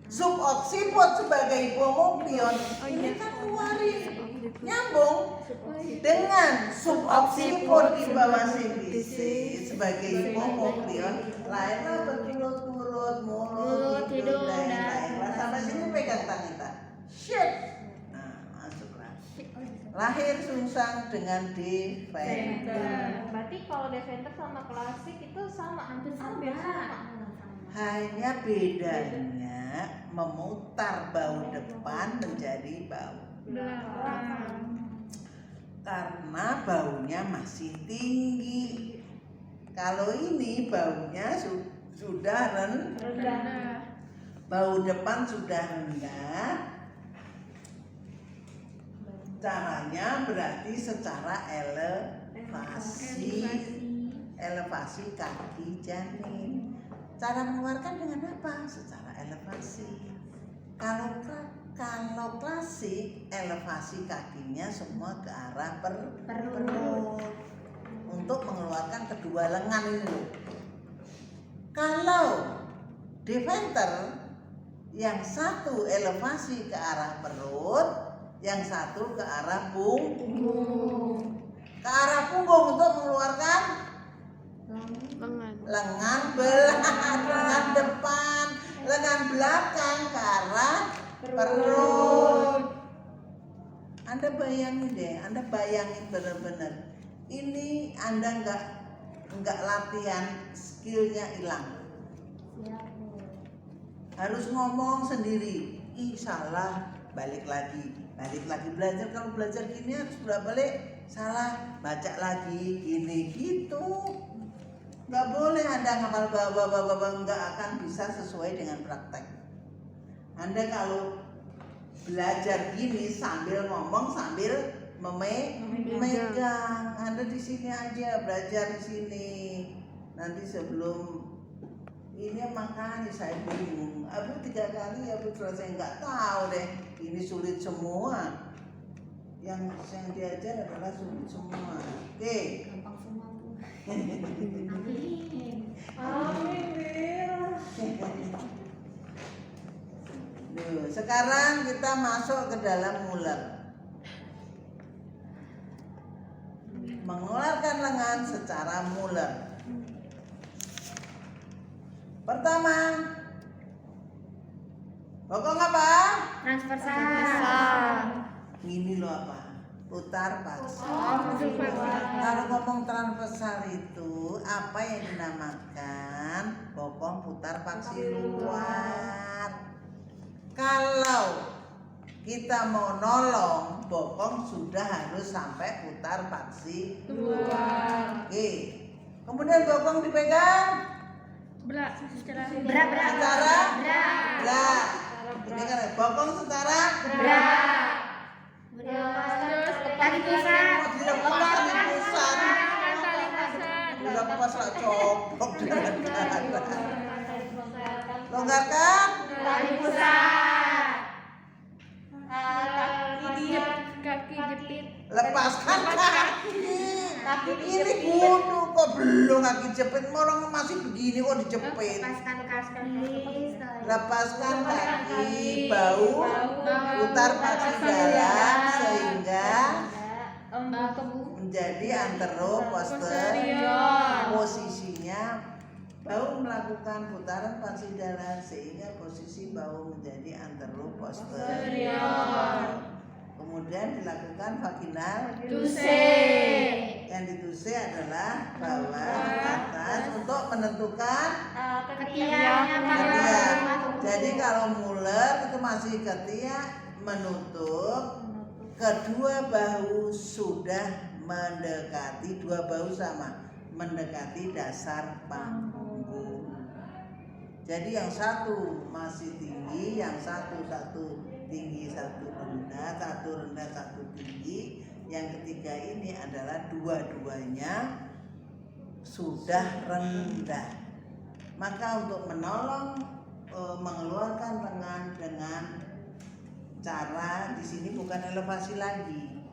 suboksiput sebagai hipomoklion. Ini kan keluarin nyambung dengan suboksiput di bawah simfisis sebagai hipomoklion. Lainlah berturut-turut mulut, hidung, dan lain-lain. Sampai sini pegang tangan kita. Shit. Nah, masuklah. Lahir sungsang dengan deventer. Berarti kalau deventer sama klasik itu sama, hampir sama. Hanya bedanya memutar bahu depan menjadi bahu belakang. karena baunya masih tinggi. Kalau ini baunya sudah Rendah. bau depan sudah rendah. Caranya berarti secara elevasi kaki janin. Cara mengeluarkan dengan apa? Secara elevasi. Kalau klasik, elevasi kakinya semua ke arah perut untuk mengeluarkan kedua lengan ini loh. Kalau deventer yang satu elevasi ke arah perut, yang satu ke arah punggung. Ke arah punggung untuk mengeluarkan lengan lengan depan, lengan belakang ke arah perut. Anda bayangin deh, Anda bayangin benar-benar. Ini Anda nggak latihan, skillnya hilang. Harus ngomong sendiri. Ih salah, balik lagi belajar. Kalau belajar gini harus balik, salah, baca lagi, gini gitu. Nggak boleh Anda ngapal bawa, nggak akan bisa sesuai dengan praktek. Anda kalau belajar gini sambil ngomong sambil memegang. Anda di sini aja belajar di sini. Nanti sebelum ini makanya saya bingung. Abu 3 kali Abu selesai nggak tahu deh. Ini sulit semua. Yang diajar adalah sulit semua. Oke. Gampang semua Bu. Sekarang kita masuk ke dalam muler. Mengeluarkan lengan secara muler. Pertama, bokong apa? Transversal. Ini loh apa? Putar paksa. Oh, Kalau ngomong transversal itu apa yang dinamakan bokong putar paksi luar. Kalau kita mau nolong, bokong sudah harus sampai putar paksi luar. Oke. Kemudian bokong dipegang. Secara. Ini kan bokong setara. Tali pusat. Dilepas lah copok dengan dada. Longgarkan. Tali pusat. Kaki jepit. Lepaskan kaki. Ini kudu kok belum kaki jepit, orang masih begini kok dijepit. Lepaskan kaki. Lepaskan kaki, bau, putar paksi dalam sehingga menjadi anteroposterior. Posisinya bau melakukan putaran paksi dalam sehingga posisi bau menjadi anteroposterior. Kemudian dilakukan vaginal Tuse. Yang dituse adalah bawah atas untuk menentukan Ketiaknya ketiak. Jadi kalau muler itu masih ketiak menutup, kedua bahu sudah mendekati, dua bahu sama mendekati dasar panggung. Jadi yang satu masih tinggi, yang satu tinggi, satu rendah, satu tinggi. Yang ketiga ini adalah dua-duanya sudah rendah. Maka untuk menolong mengeluarkan lengan dengan cara di sini bukan elevasi lagi,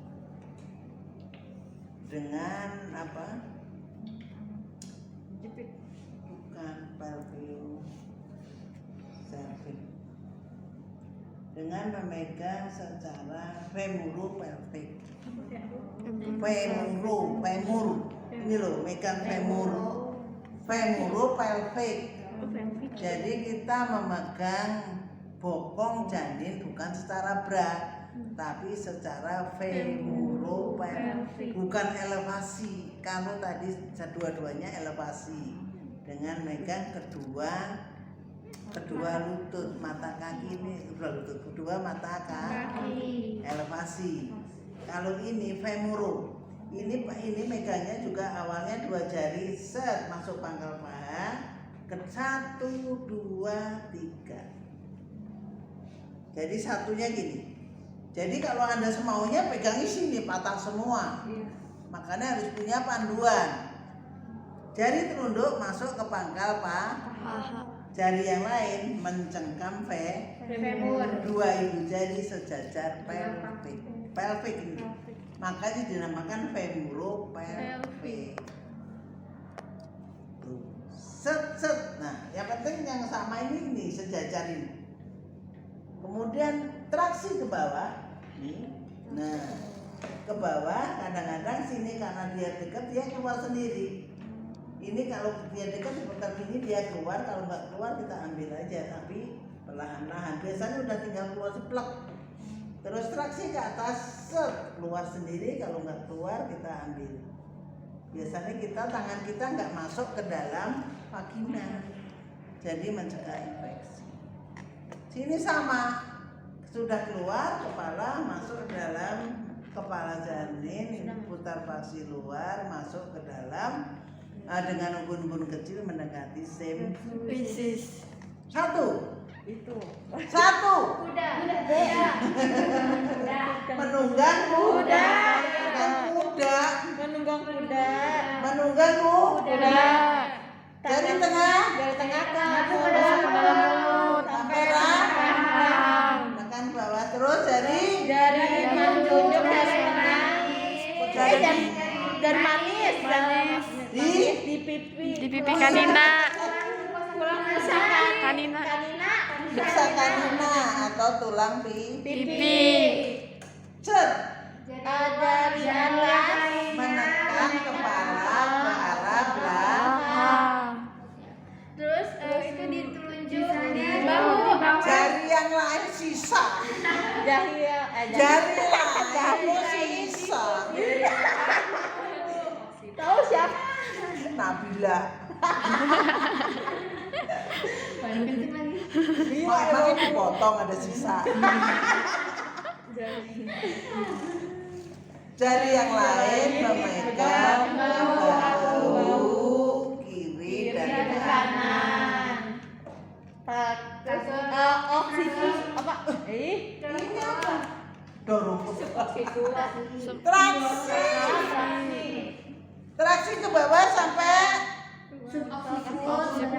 dengan apa? Bukan pelvius cervix. Dengan memegang secara femuro-pelvic. Femur. Ini loh, megang femuro-pelvic. Jadi kita memegang bokong janin bukan secara berat, tapi secara femuro-pelvic, bukan elevasi. Kalau tadi dua-duanya elevasi dengan megang kedua lutut, mata kaki ini kedua mata kaki, elevasi. Kalau ini femuro, ini megangnya juga awalnya 2 jari set masuk pangkal paha, ke 1, 2, 3. Jadi satunya gini. Jadi kalau Anda semaunya pegangi sini patah semua, makanya harus punya panduan. Jari telunjuk masuk ke pangkal paha. Jari yang lain mencengkam femur. 2 ibu jari sejajar pelvic ini. Makanya dinamakan femuro-pelvic. Set. Nah, yang penting yang sama ini sejajar ini. Kemudian traksi ke bawah Nih. Nah, ke bawah kadang-kadang sini karena dia dekat dia keluar sendiri. Ini kalau dia dekat seperti ini dia keluar, kalau nggak keluar kita ambil aja, tapi perlahan-lahan. Biasanya udah tinggal keluar seplek. Terus traksi ke atas, set, keluar sendiri. Kalau nggak keluar kita ambil. Biasanya tangan kita nggak masuk ke dalam vagina, jadi mencegah infeksi. Sini sama, sudah keluar kepala masuk ke dalam kepala janin, putar paksi luar masuk ke dalam dengan ubun-ubun kecil mendekati Pisces. Satu. Itu. Kuda. Menunggang kuda. Menunggang kuda. Jari tengah ke Masuk ke dalam mulut. merah. Tekan bawah terus jari menunjuk dari manis. Dari manis. di Di pipi kanina. Kanina. bisa kanina atau tulang pipi. Cet. Dari atas. Menekan kepala ke arah belakang. Terus itu ditunjuk di bahu. Jari yang lain sisa. Jari Jari lain sisa. Tahu siapa? Nabila. Kencing lagi. Emang dipotong ada sisa. Jari yang lain memegang bahu kiri dan kanan. Oksigen apa? Ini apa? Dorong. Traksi. Traksi ke bawah sampai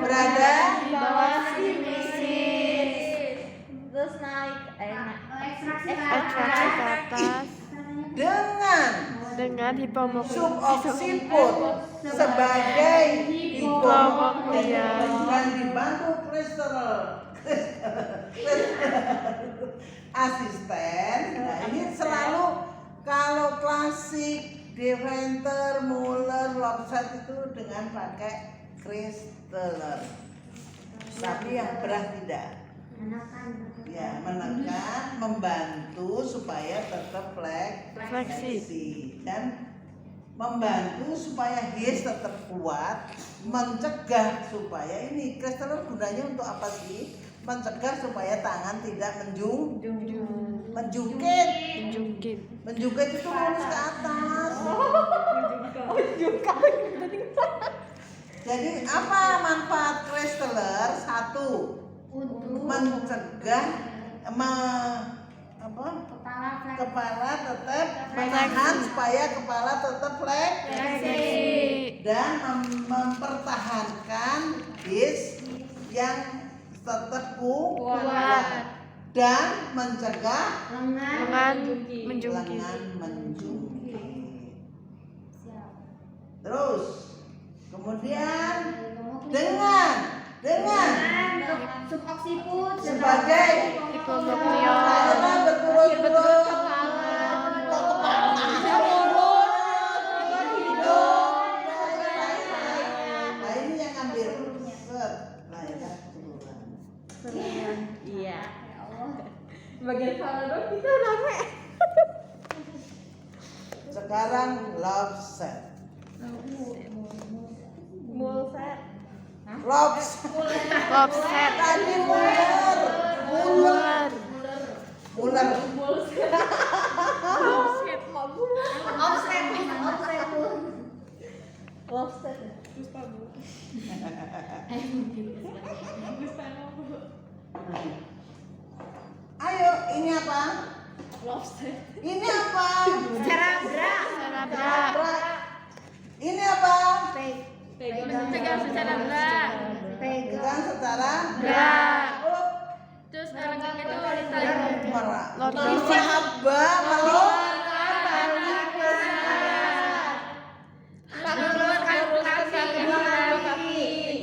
berada Di bawah simis. Terus naik. Ekstraksi ke atas dengan dengan suboksiput sebagai hipokondria dan dibantu asisten. Nah, ini selalu kalau klasik Deventer, Muller, Lopset itu dengan pakai Christeller. Tapi yang berat tidak. Ya, menekan, membantu supaya tetap fleksi dan membantu supaya his tetap kuat, mencegah supaya ini Christeller gunanya untuk apa sih? Mencegah supaya tangan tidak menjungkit. Menjungkit itu lurus ke atas. Jadi apa manfaat Christeller? Satu, mencegah kepala tetap menahan supaya kepala tetap fleksi dan mempertahankan his yang tetap kuat dan mencegah lengan menjungkit. Terus kemudian dengan suboksiput sebagai Hipokondria. karena berturut-turut nah ini yang ambil Iya. Bagian kepala dong kita rame. sekarang love set. Mulset. Lobster. Tadi muler. Lobster. Ayo, ini apa? Lobster. Ini apa? Cerebra. Ini apa? Pegang secara berat. Pegang secara Bra. terus lengan itu merah. Lotus. Haba meluk.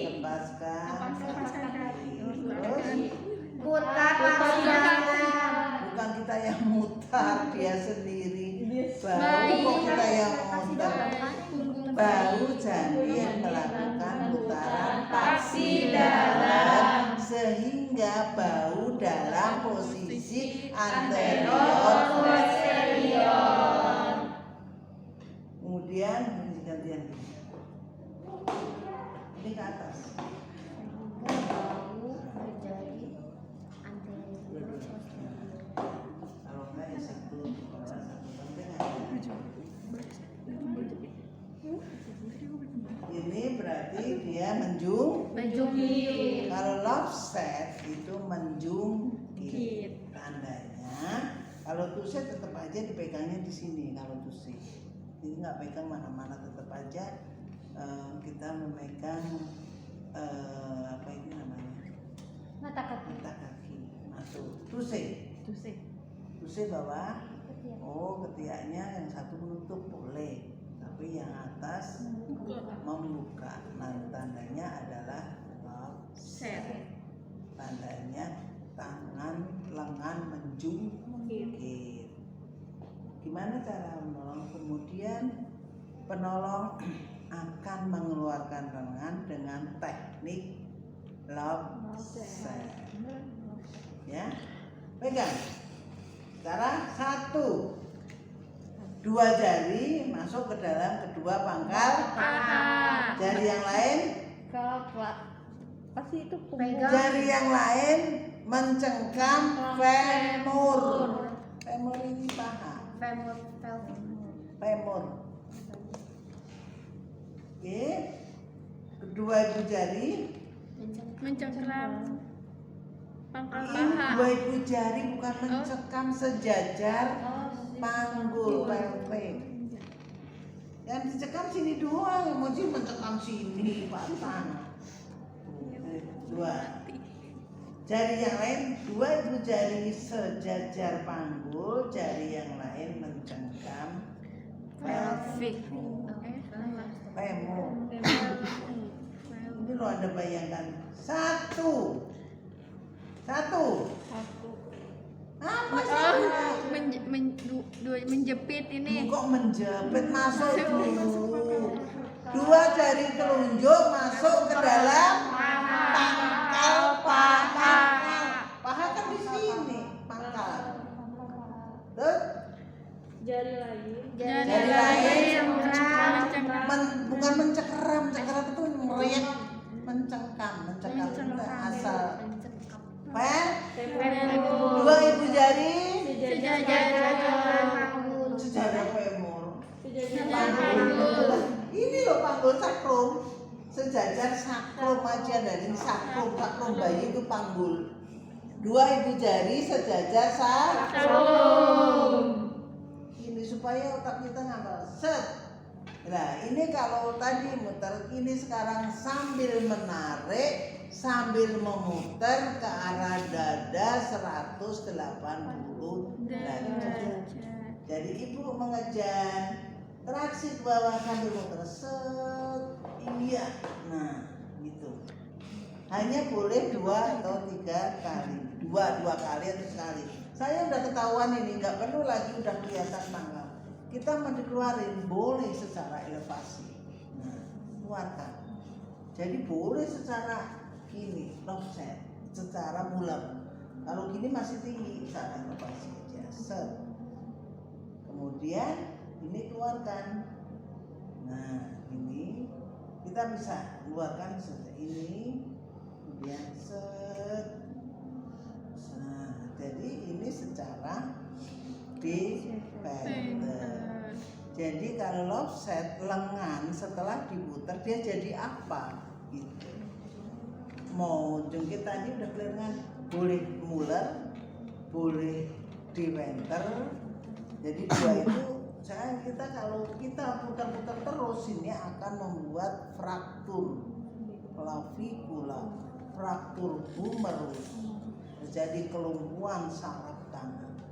Lepaskan. Terus bukan kita yang mutar. lahar dia sendiri. Bahu Baik. kok kita yang muter. Punggung Bahu jari yang melakukan putaran paksi dalam sehingga bahu dalam posisi anterior posterior. Kemudian ini gantian. Ini ke atas. Bahu berjari anterior posterior. Kalau enggak ya satu di bawah, satu tengah. Ini berarti dia Menjungkir. kalau lopset itu menjungkir. Tandanya kalau tusuk tetap aja dipegangnya di sini kalau tusuk. Jadi nggak pegang mana-mana, tetap aja kita memegang apa ini namanya, Mata kaki. mata kaki. Masuk tusuk bawah. Oh, ketiaknya yang satu menutup boleh, tapi yang atas membuka. Nah, tandanya adalah lopset. Tandanya tangan lengan menjungkir. Gimana cara menolong? Kemudian penolong akan mengeluarkan lengan dengan teknik lopset. Ya, pegang. Sekarang 1, 2 jari masuk ke dalam kedua pangkal Paha. jari yang lain. Pasti itu Pegang. Jari yang lain mencengkam femur. Femur ini paha. Femur. Femur. Oke. Kedua ibu jari. Mencengkram pangkal Ini paha. dua ibu jari bukan mencengkam sejajar panggul pelvic. Yang dicekam sini doang, yang mau mencekam sini patah. Dua. Jari yang lain, dua ibu jari sejajar panggul, jari yang lain mencengkam pelvic. Femur. Ini lo Anda bayangkan. Satu. Apa sih? Menjepit ini. Kok menjepit, masuk dulu. Dua jari telunjuk masuk ke dalam pangkal paha. Paha kan di sini, pangkal. Terus jari lain. Jari lain bukan mencengkeram itu meriak, mencengkam itu asal. Dua ibu jari sejajar femur. Ini loh panggul sakrum, sejajar sakrum aja, dari sakrum bayi itu panggul. Dua ibu jari sejajar sakrum. Ini supaya otak kita ngapal. Set. Nah, ini kalau tadi muter, ini sekarang sambil menarik, sambil memutar ke arah dada 180 derajat. Jadi ibu mengejar traksi ke bawah sambil muter. Set. Iya. Nah, gitu. Hanya boleh 2 atau 3 kali. Dua kali atau sekali. Saya udah ketahuan ini, nggak perlu lagi, udah kelihatan mangga. Kita mau dikeluarin boleh secara elevasi. Nah, keluarkan. Jadi boleh secara gini, lopset, secara bulat. Kalau gini masih tinggi, secara elevasi aja. Set. Kemudian ini keluarkan. Nah, ini kita bisa keluarkan seperti ini. Kemudian set. Nah, jadi ini secara dipenter. Jadi kalau lopset lengan setelah diputar dia jadi apa? Gitu. Mau jungkit tadi udah kelihatan, boleh muler, boleh diventer. Jadi dua itu kita kalau kita putar-putar terus ini akan membuat fraktur klavikula, fraktur humerus, terjadi kelumpuhan saraf tangan.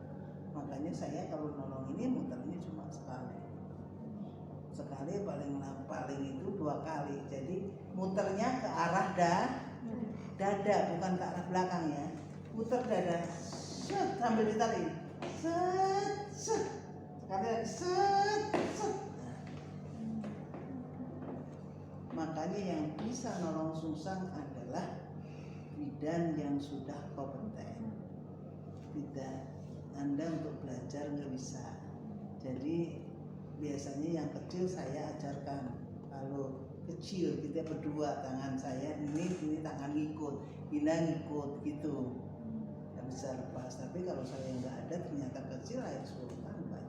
Makanya saya kalau nolong ini muternya cuma sekali paling itu 2 kali. Jadi muternya ke arah dada, bukan ke arah belakang ya. Muter dada, set, sambil ditarik. set set, sekali lagi set set. Makanya yang bisa nolong sungsang adalah bidan yang sudah kompeten. Tidak, Anda untuk belajar nggak bisa. Jadi biasanya yang kecil saya ajarkan. Kalau kecil kita berdua, tangan saya ini tangan ngikut, Ina ngikut gitu, nggak bisa lepas. Tapi kalau saya nggak ada, ternyata kecil saya suruh tambah.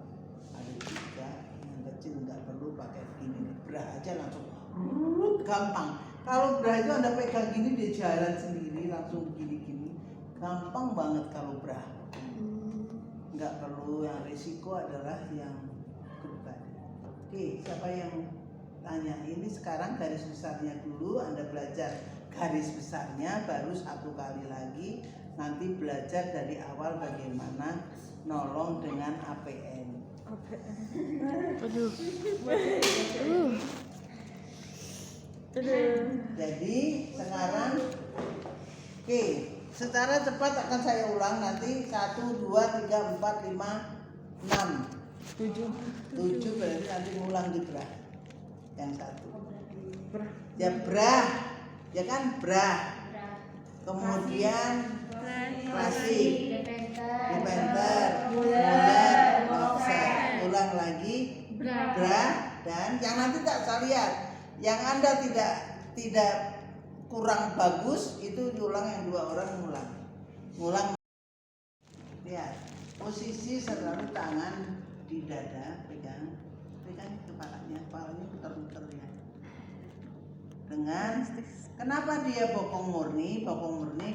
Ada juga yang kecil nggak perlu pakai gini, bra aja langsung gampang. Kalau bra itu Anda pegang gini dia jalan sendiri langsung gini-gini, gampang banget kalau bra. Nggak perlu, yang risiko adalah yang kedua. Oke, siapa yang tanya? Ini sekarang garis besarnya dulu, Anda belajar garis besarnya, baru satu kali lagi nanti belajar dari awal bagaimana nolong dengan APN. Aduh. Jadi sekarang oke, secara cepat akan saya ulang nanti 1, 2, 3, 4, 5, 6 7 berarti nanti ngulang di bra. Yang satu ya bra, ya kan bra, kemudian klasik, depenter, bulat, offset, ulang lagi bra, dan yang nanti tak saya lihat yang Anda tidak kurang bagus itu diulang, yang dua orang ngulang. Lihat posisi selalu tangan di dada, pegang kepalanya putar-putar ya. Dengan kenapa dia bokong murni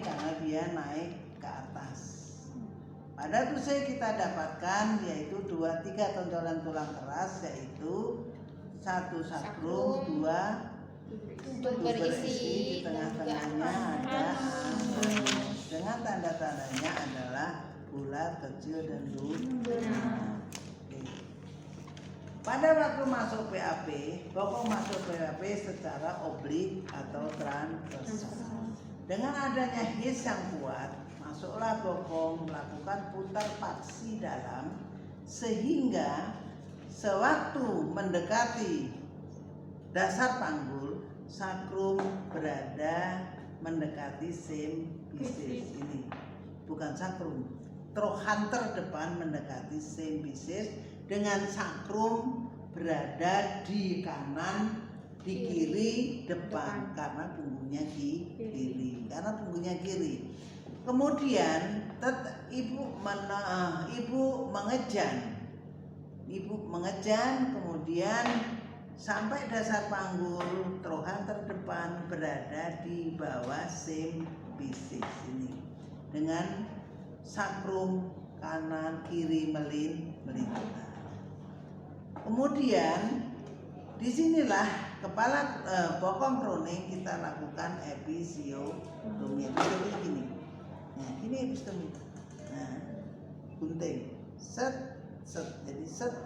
karena dia naik ke atas. Pada tusuk kita dapatkan yaitu 2-3 tonjolan tulang keras, yaitu 1 sakrum, 2 berisi, di tengah-tengahnya ada dengan tanda-tandanya adalah bulat, kecil, dan lunak. Pada waktu masuk PAP, bokong masuk PAP secara oblik atau transversal. Dengan adanya his yang kuat, masuklah bokong melakukan putar paksi dalam sehingga sewaktu mendekati dasar panggul, sakrum berada mendekati sembisis ini. Bukan sakrum, trochanter depan mendekati sembisis, dengan sakrum berada di kanan, di kiri depan karena punggungnya kiri. Kemudian ibu mengejan, kemudian sampai dasar panggul, trochanter depan berada di bawah sembisis ini dengan sakrum kanan kiri melintang. Kemudian disinilah kepala bokong kroning kita lakukan episiotomi. Jadi gini, nah ini episiotomi. Nah, gunting, set, jadi set.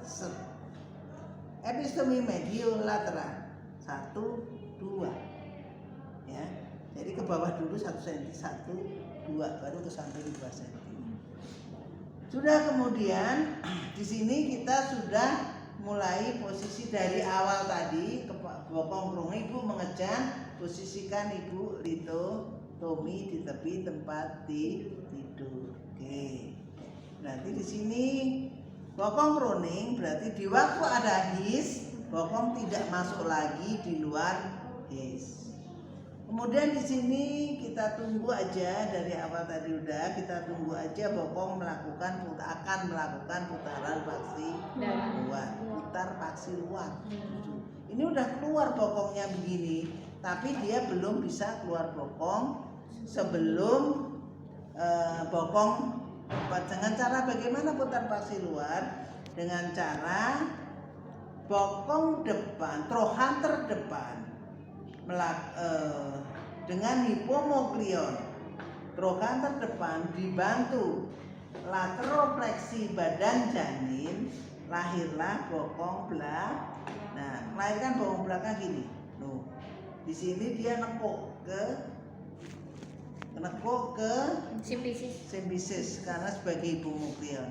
Episiotomi mediolateral 1, 2, ya. Jadi ke bawah dulu 1 cm, 1, 2, baru ke samping 2 cm. Sudah, kemudian di sini kita sudah mulai posisi dari awal tadi ke bokong kroning. Ibu mengejan, posisikan ibu litotomi di tepi tempat tidur. Oke. Berarti di sini bokong kroning berarti di waktu ada his, bokong tidak masuk lagi di luar his. Kemudian di sini kita tunggu aja, dari awal tadi udah kita tunggu aja bokong akan melakukan putaran paksi luar. Putar paksi luar. Ini udah keluar bokongnya begini, tapi dia belum bisa keluar bokong sebelum bokong. Dengan cara bagaimana putar paksi luar? Dengan cara bokong depan, trochanter depan dengan hipomoklion, trochanter depan dibantu laterofleksi badan janin, lahirlah bokong belakang. Nah, melahirkan bokong belakang gini. Loh, di sini dia nekuk ke sembisis karena sebagai hipomoklion.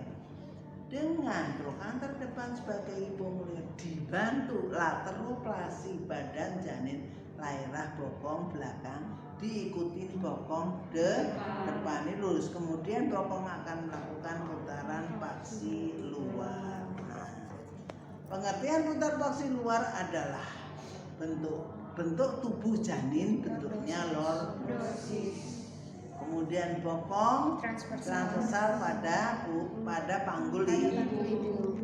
dengan trochanter depan sebagai hipomulia dibantu lateroplasi badan janin lairah bokong belakang diikuti bokong depan ini lurus, kemudian bokong akan melakukan putaran paksi luar. Nah, pengertian putar paksi luar adalah bentuk tubuh janin bentuknya lordosis. Kemudian bokong transversal pada panggul ibu.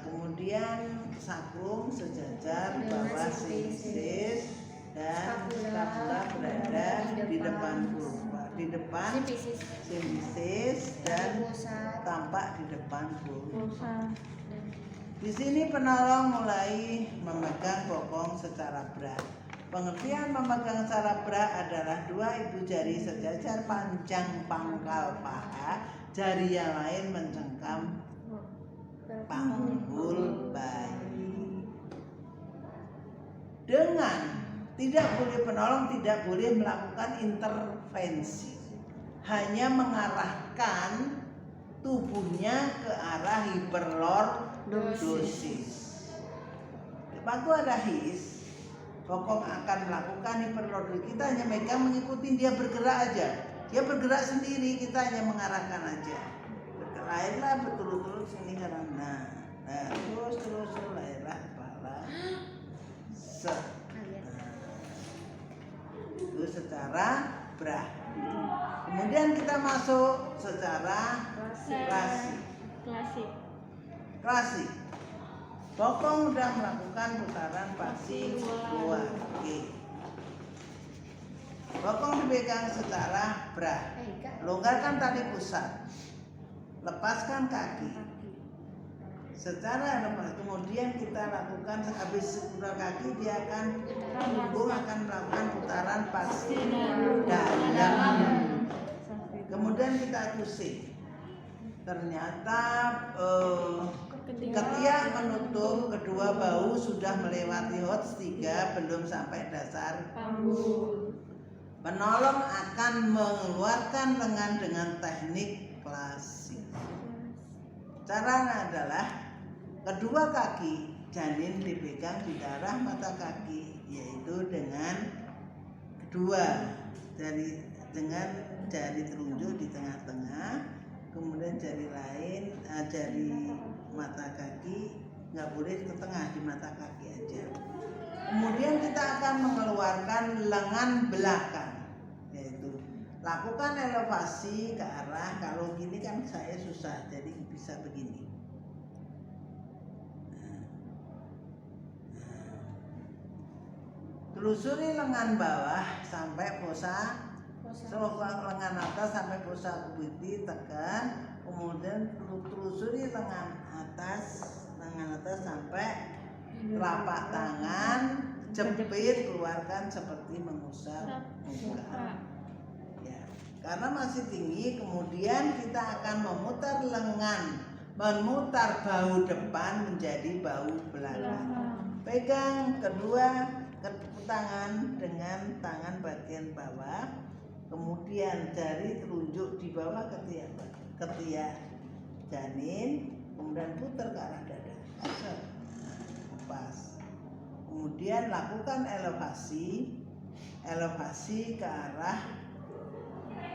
Kemudian sakrum sejajar bawah simfisis dan scapula berada di depan vulva, di depan simfisis dan tampak di depan vulva. Di sini penolong mulai memegang bokong secara berat. Pengertian memegang secara berat adalah dua ibu jari sejajar panjang pangkal paha, jari yang lain mencengkam panggul bayi. Dengan tidak boleh penolong tidak boleh melakukan intervensi, hanya mengarahkan tubuhnya ke arah hiperlordosis. Waktu ada his, bokong akan melakukan hiperlordosis. Kita hanya megang mengikuti dia bergerak aja. Dia bergerak sendiri, kita hanya mengarahkan aja. Lahirlah berturut-turut sini karena terus lahirlah kepala. Itu secara brah. Kemudian kita masuk secara klasik. Bokong sudah melakukan putaran paksi luar. Oke. Bokong dipegang secara brah. Longgarkan tali pusat. Lepaskan kaki. Secara lepas. Kemudian kita lakukan habis putar kaki dia akan melakukan putaran paksi dalam. Kemudian kita tusik. Ternyata ketiak menutup kedua bahu sudah melewati HOTS 3 belum sampai dasar panggul. Penolong akan mengeluarkan lengan dengan teknik klasik. Caranya adalah kedua kaki janin dipegang di darah mata kaki, yaitu dengan kedua jari, dengan jari telunjuk di tengah-tengah, kemudian jari lain, jari mata kaki nggak boleh ke tengah, di mata kaki aja. Kemudian kita akan mengeluarkan lengan belakang, yaitu lakukan elevasi ke arah, kalau gini kan saya susah, jadi bisa begini. Telusuri lengan bawah sampai fosa, lengan atas sampai fosa kubiti, tekan. Kemudian telusuri lengan atas sampai telapak tangan, jepit, keluarkan seperti mengusap muka. Ya, karena masih tinggi, kemudian kita akan memutar lengan, memutar bahu depan menjadi bahu belakang. Pegang kedua tangan dengan tangan bagian bawah, kemudian jari telunjuk di bawah ketiak janin, kemudian putar ke arah dada. Pas. Kemudian lakukan elevasi ke arah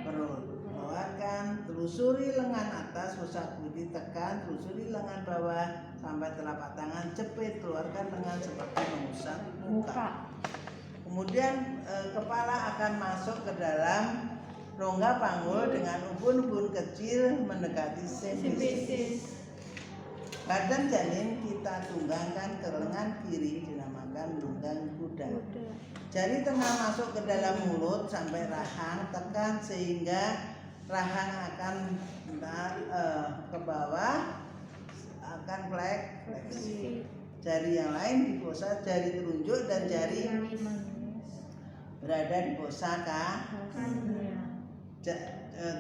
perut. Keluarkan, telusuri lengan atas, fosa kubiti, tekan, telusuri lengan bawah sampai telapak tangan, jepit, keluarkan lengan seperti mengusap muka. Kemudian kepala akan masuk ke dalam rongga panggul dengan ubun-ubun kecil mendekati simfisis. Badan janin kita tunggangkan ke lengan kiri, dinamakan lunggang kuda. Jari tengah masuk ke dalam mulut sampai rahang, tekan sehingga rahang akan ke bawah, akan fleksi. Jari yang lain di fosa, jari telunjuk dan jari berada di fosa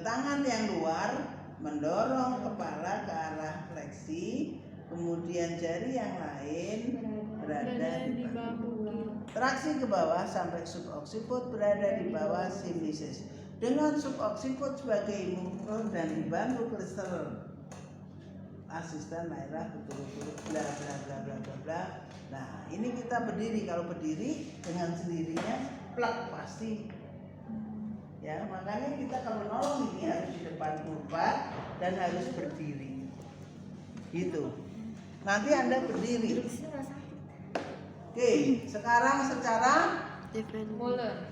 tangan yang luar mendorong kepala ke arah fleksi, kemudian jari yang lain berada di bahu. Traksi ke bawah sampai subocciput berada di bawah simfisis. Dengan subocciput sebagai imun dan dibantu klister asisten daerah betul-betul bla bla bla bla bla bla. Nah, ini kita berdiri. Kalau berdiri dengan sendirinya plek pasti. Ya, makanya kita kalau nolong ini harus di depan kurban dan harus berdiri. Gitu. Nanti Anda berdiri. Oke, sekarang secara Muller.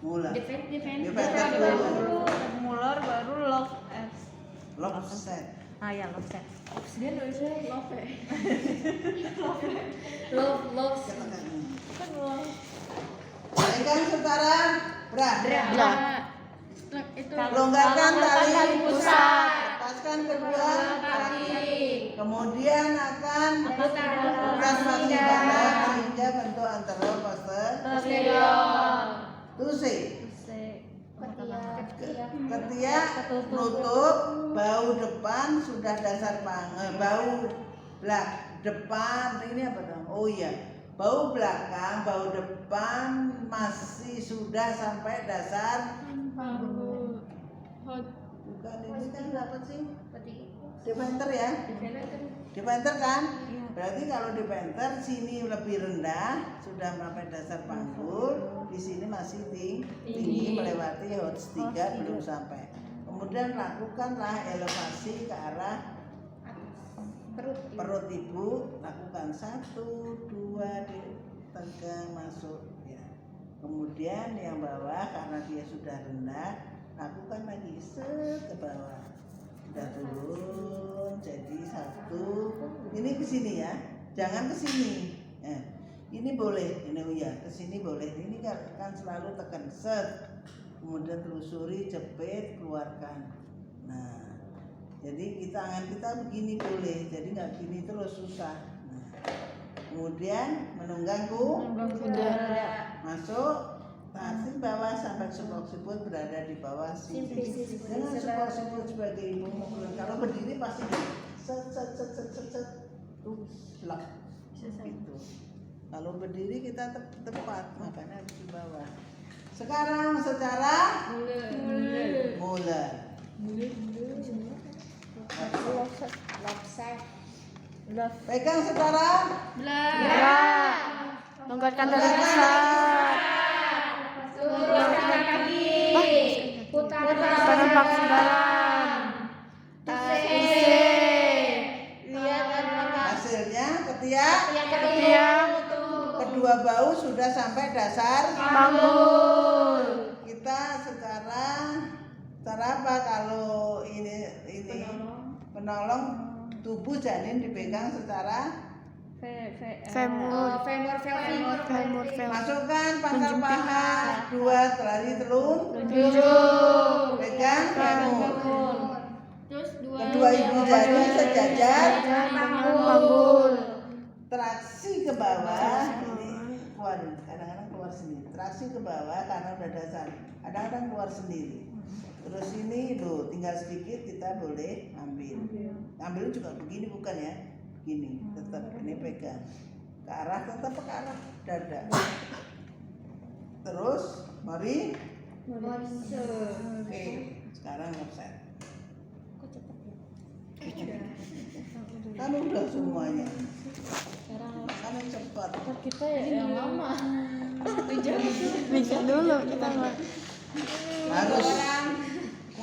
mulai. Defender dulu. Muller baru love S. Lock set. Ah ya love set. dia nulisnya love ya. love Kan love. Pegang sekarang berat. Itu Longgarkan tali pusat. lepaskan kedua kaki. Kemudian akan Putar putar makin dalam sehingga bentuk antara posterior. Tuse. Ketiak nutup bau depan sudah dasar bau depan ini apa dong? Oh iya, bau belakang, bau depan masih sudah sampai dasar. Bukan ini kan dapat sih? Defender ya? Defender kan? Berarti kalau defender sini lebih rendah, sudah sampai dasar panggul, di sini masih tinggi melewati HOTS 3 belum sampai. Kemudian lakukanlah elevasi ke arah perut ibu, lakukan 1, 2 ditegang masuk ya. Kemudian yang bawah karena dia sudah rendah, lakukan lagi ke bawah. Sudah turun jadi 1. Ini ke sini ya, jangan ke sini. Ini boleh, ini ya ke sini boleh. Ini kan selalu tekan set. Kemudian telusuri, jepit, keluarkan. Nah, jadi tangan kita begini boleh, jadi nggak gini terus susah. Nah, kemudian menunggangku, masuk. Tarik bawah sampai support siput berada di bawah sini. Jangan support siput sebagai ibu mukul. Kalau berdiri pasti set lock gitu. Kalau berdiri kita tepat, makanya harus di bawah. Sekarang secara mulai. Pegang secara longgarkan tali pusat. Luruskan kaki. Putar Penampak dalam. Lihat hasilnya ketiak kedua bau sudah sampai dasar Panggul. kita secara apa kalau ini penolong tubuh janin dipegang secara Femur. masukkan pangkal paha 2 tali telun pegang femur Terus kedua ibu jari sejajar panggul. traksi ke bawah ini keluarin kadang-kadang keluar sendiri traksi ke bawah karena udah dasar kadang-kadang keluar sendiri terus ini tuh tinggal sedikit kita boleh ambil juga begini bukan ya gini tetap ini pegang ke arah tetap ke arah dada terus mari oke sekarang offset kan udah semuanya kan yang cepat kita yang lama. Bikin dulu kita mah. harus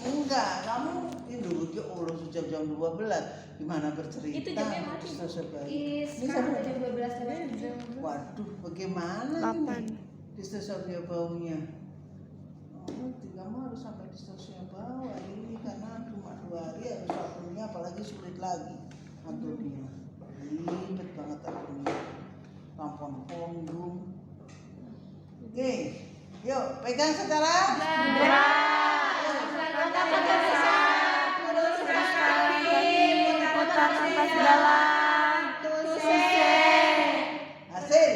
enggak kamu ini dulu ya Allah sejak jam 12 gimana bercerita Itu jamnya mati. ini Sekarang sampai udah jam 12 waduh bagaimana ini di stasiun baunya kamu harus sampai di stasiun bawah ini karena cuma 2 hari harus waktunya apalagi sulit lagi aturnya ribet banget aturnya tampon punggung oke yuk pegang secara Putar nafas dalam. hasil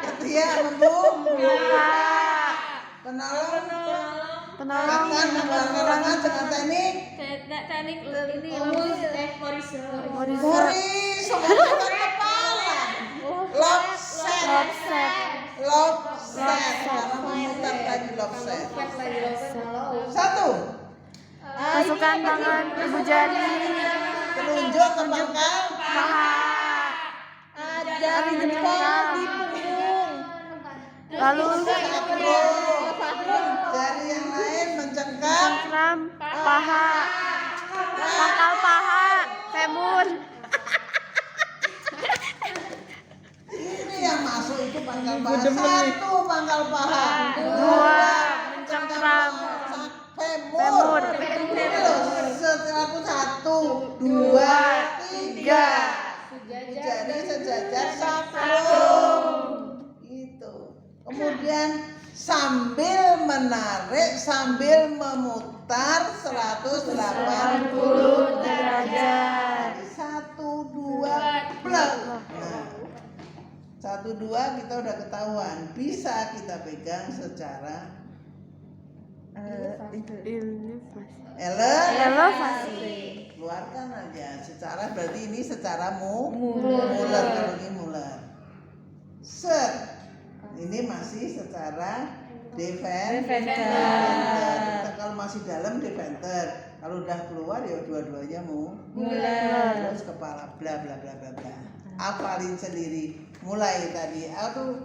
ketiak membung penolong akan mengeluarkan lengan dengan teknik Teknik ini Moris kepala lobset Lopset. Kalau memutar tadi lopset. Lopet lagi lopet malah. Satu. Masukkan tangan ibu jari. Telunjuk ke pangkal. Paha. Jari jempol di punggung. Lalu Jari yang lain mencengkam. cengkram paha. Pangkal paha. Femur. Ini yang masuk itu pangkal paha. Satu pangkal paha. Dua mencengkram Femur. Ini loh, setelah aku satu, dua, tiga. Jadi sejajar sacrum. Itu. Kemudian sambil menarik, sambil memutar 180 derajat. Satu, dua, plek. Nah, satu, dua kita udah ketahuan. Bisa kita pegang secara Ini elevasi. Keluarkan aja. Secara berarti ini secara muler. Kalau ini muler. Set. Ini masih secara defender. Kalau masih dalam defender. Kalau udah keluar ya dua-duanya muler. Terus kepala bla bla bla bla bla. Hafalin sendiri. Mulai tadi. Aduh.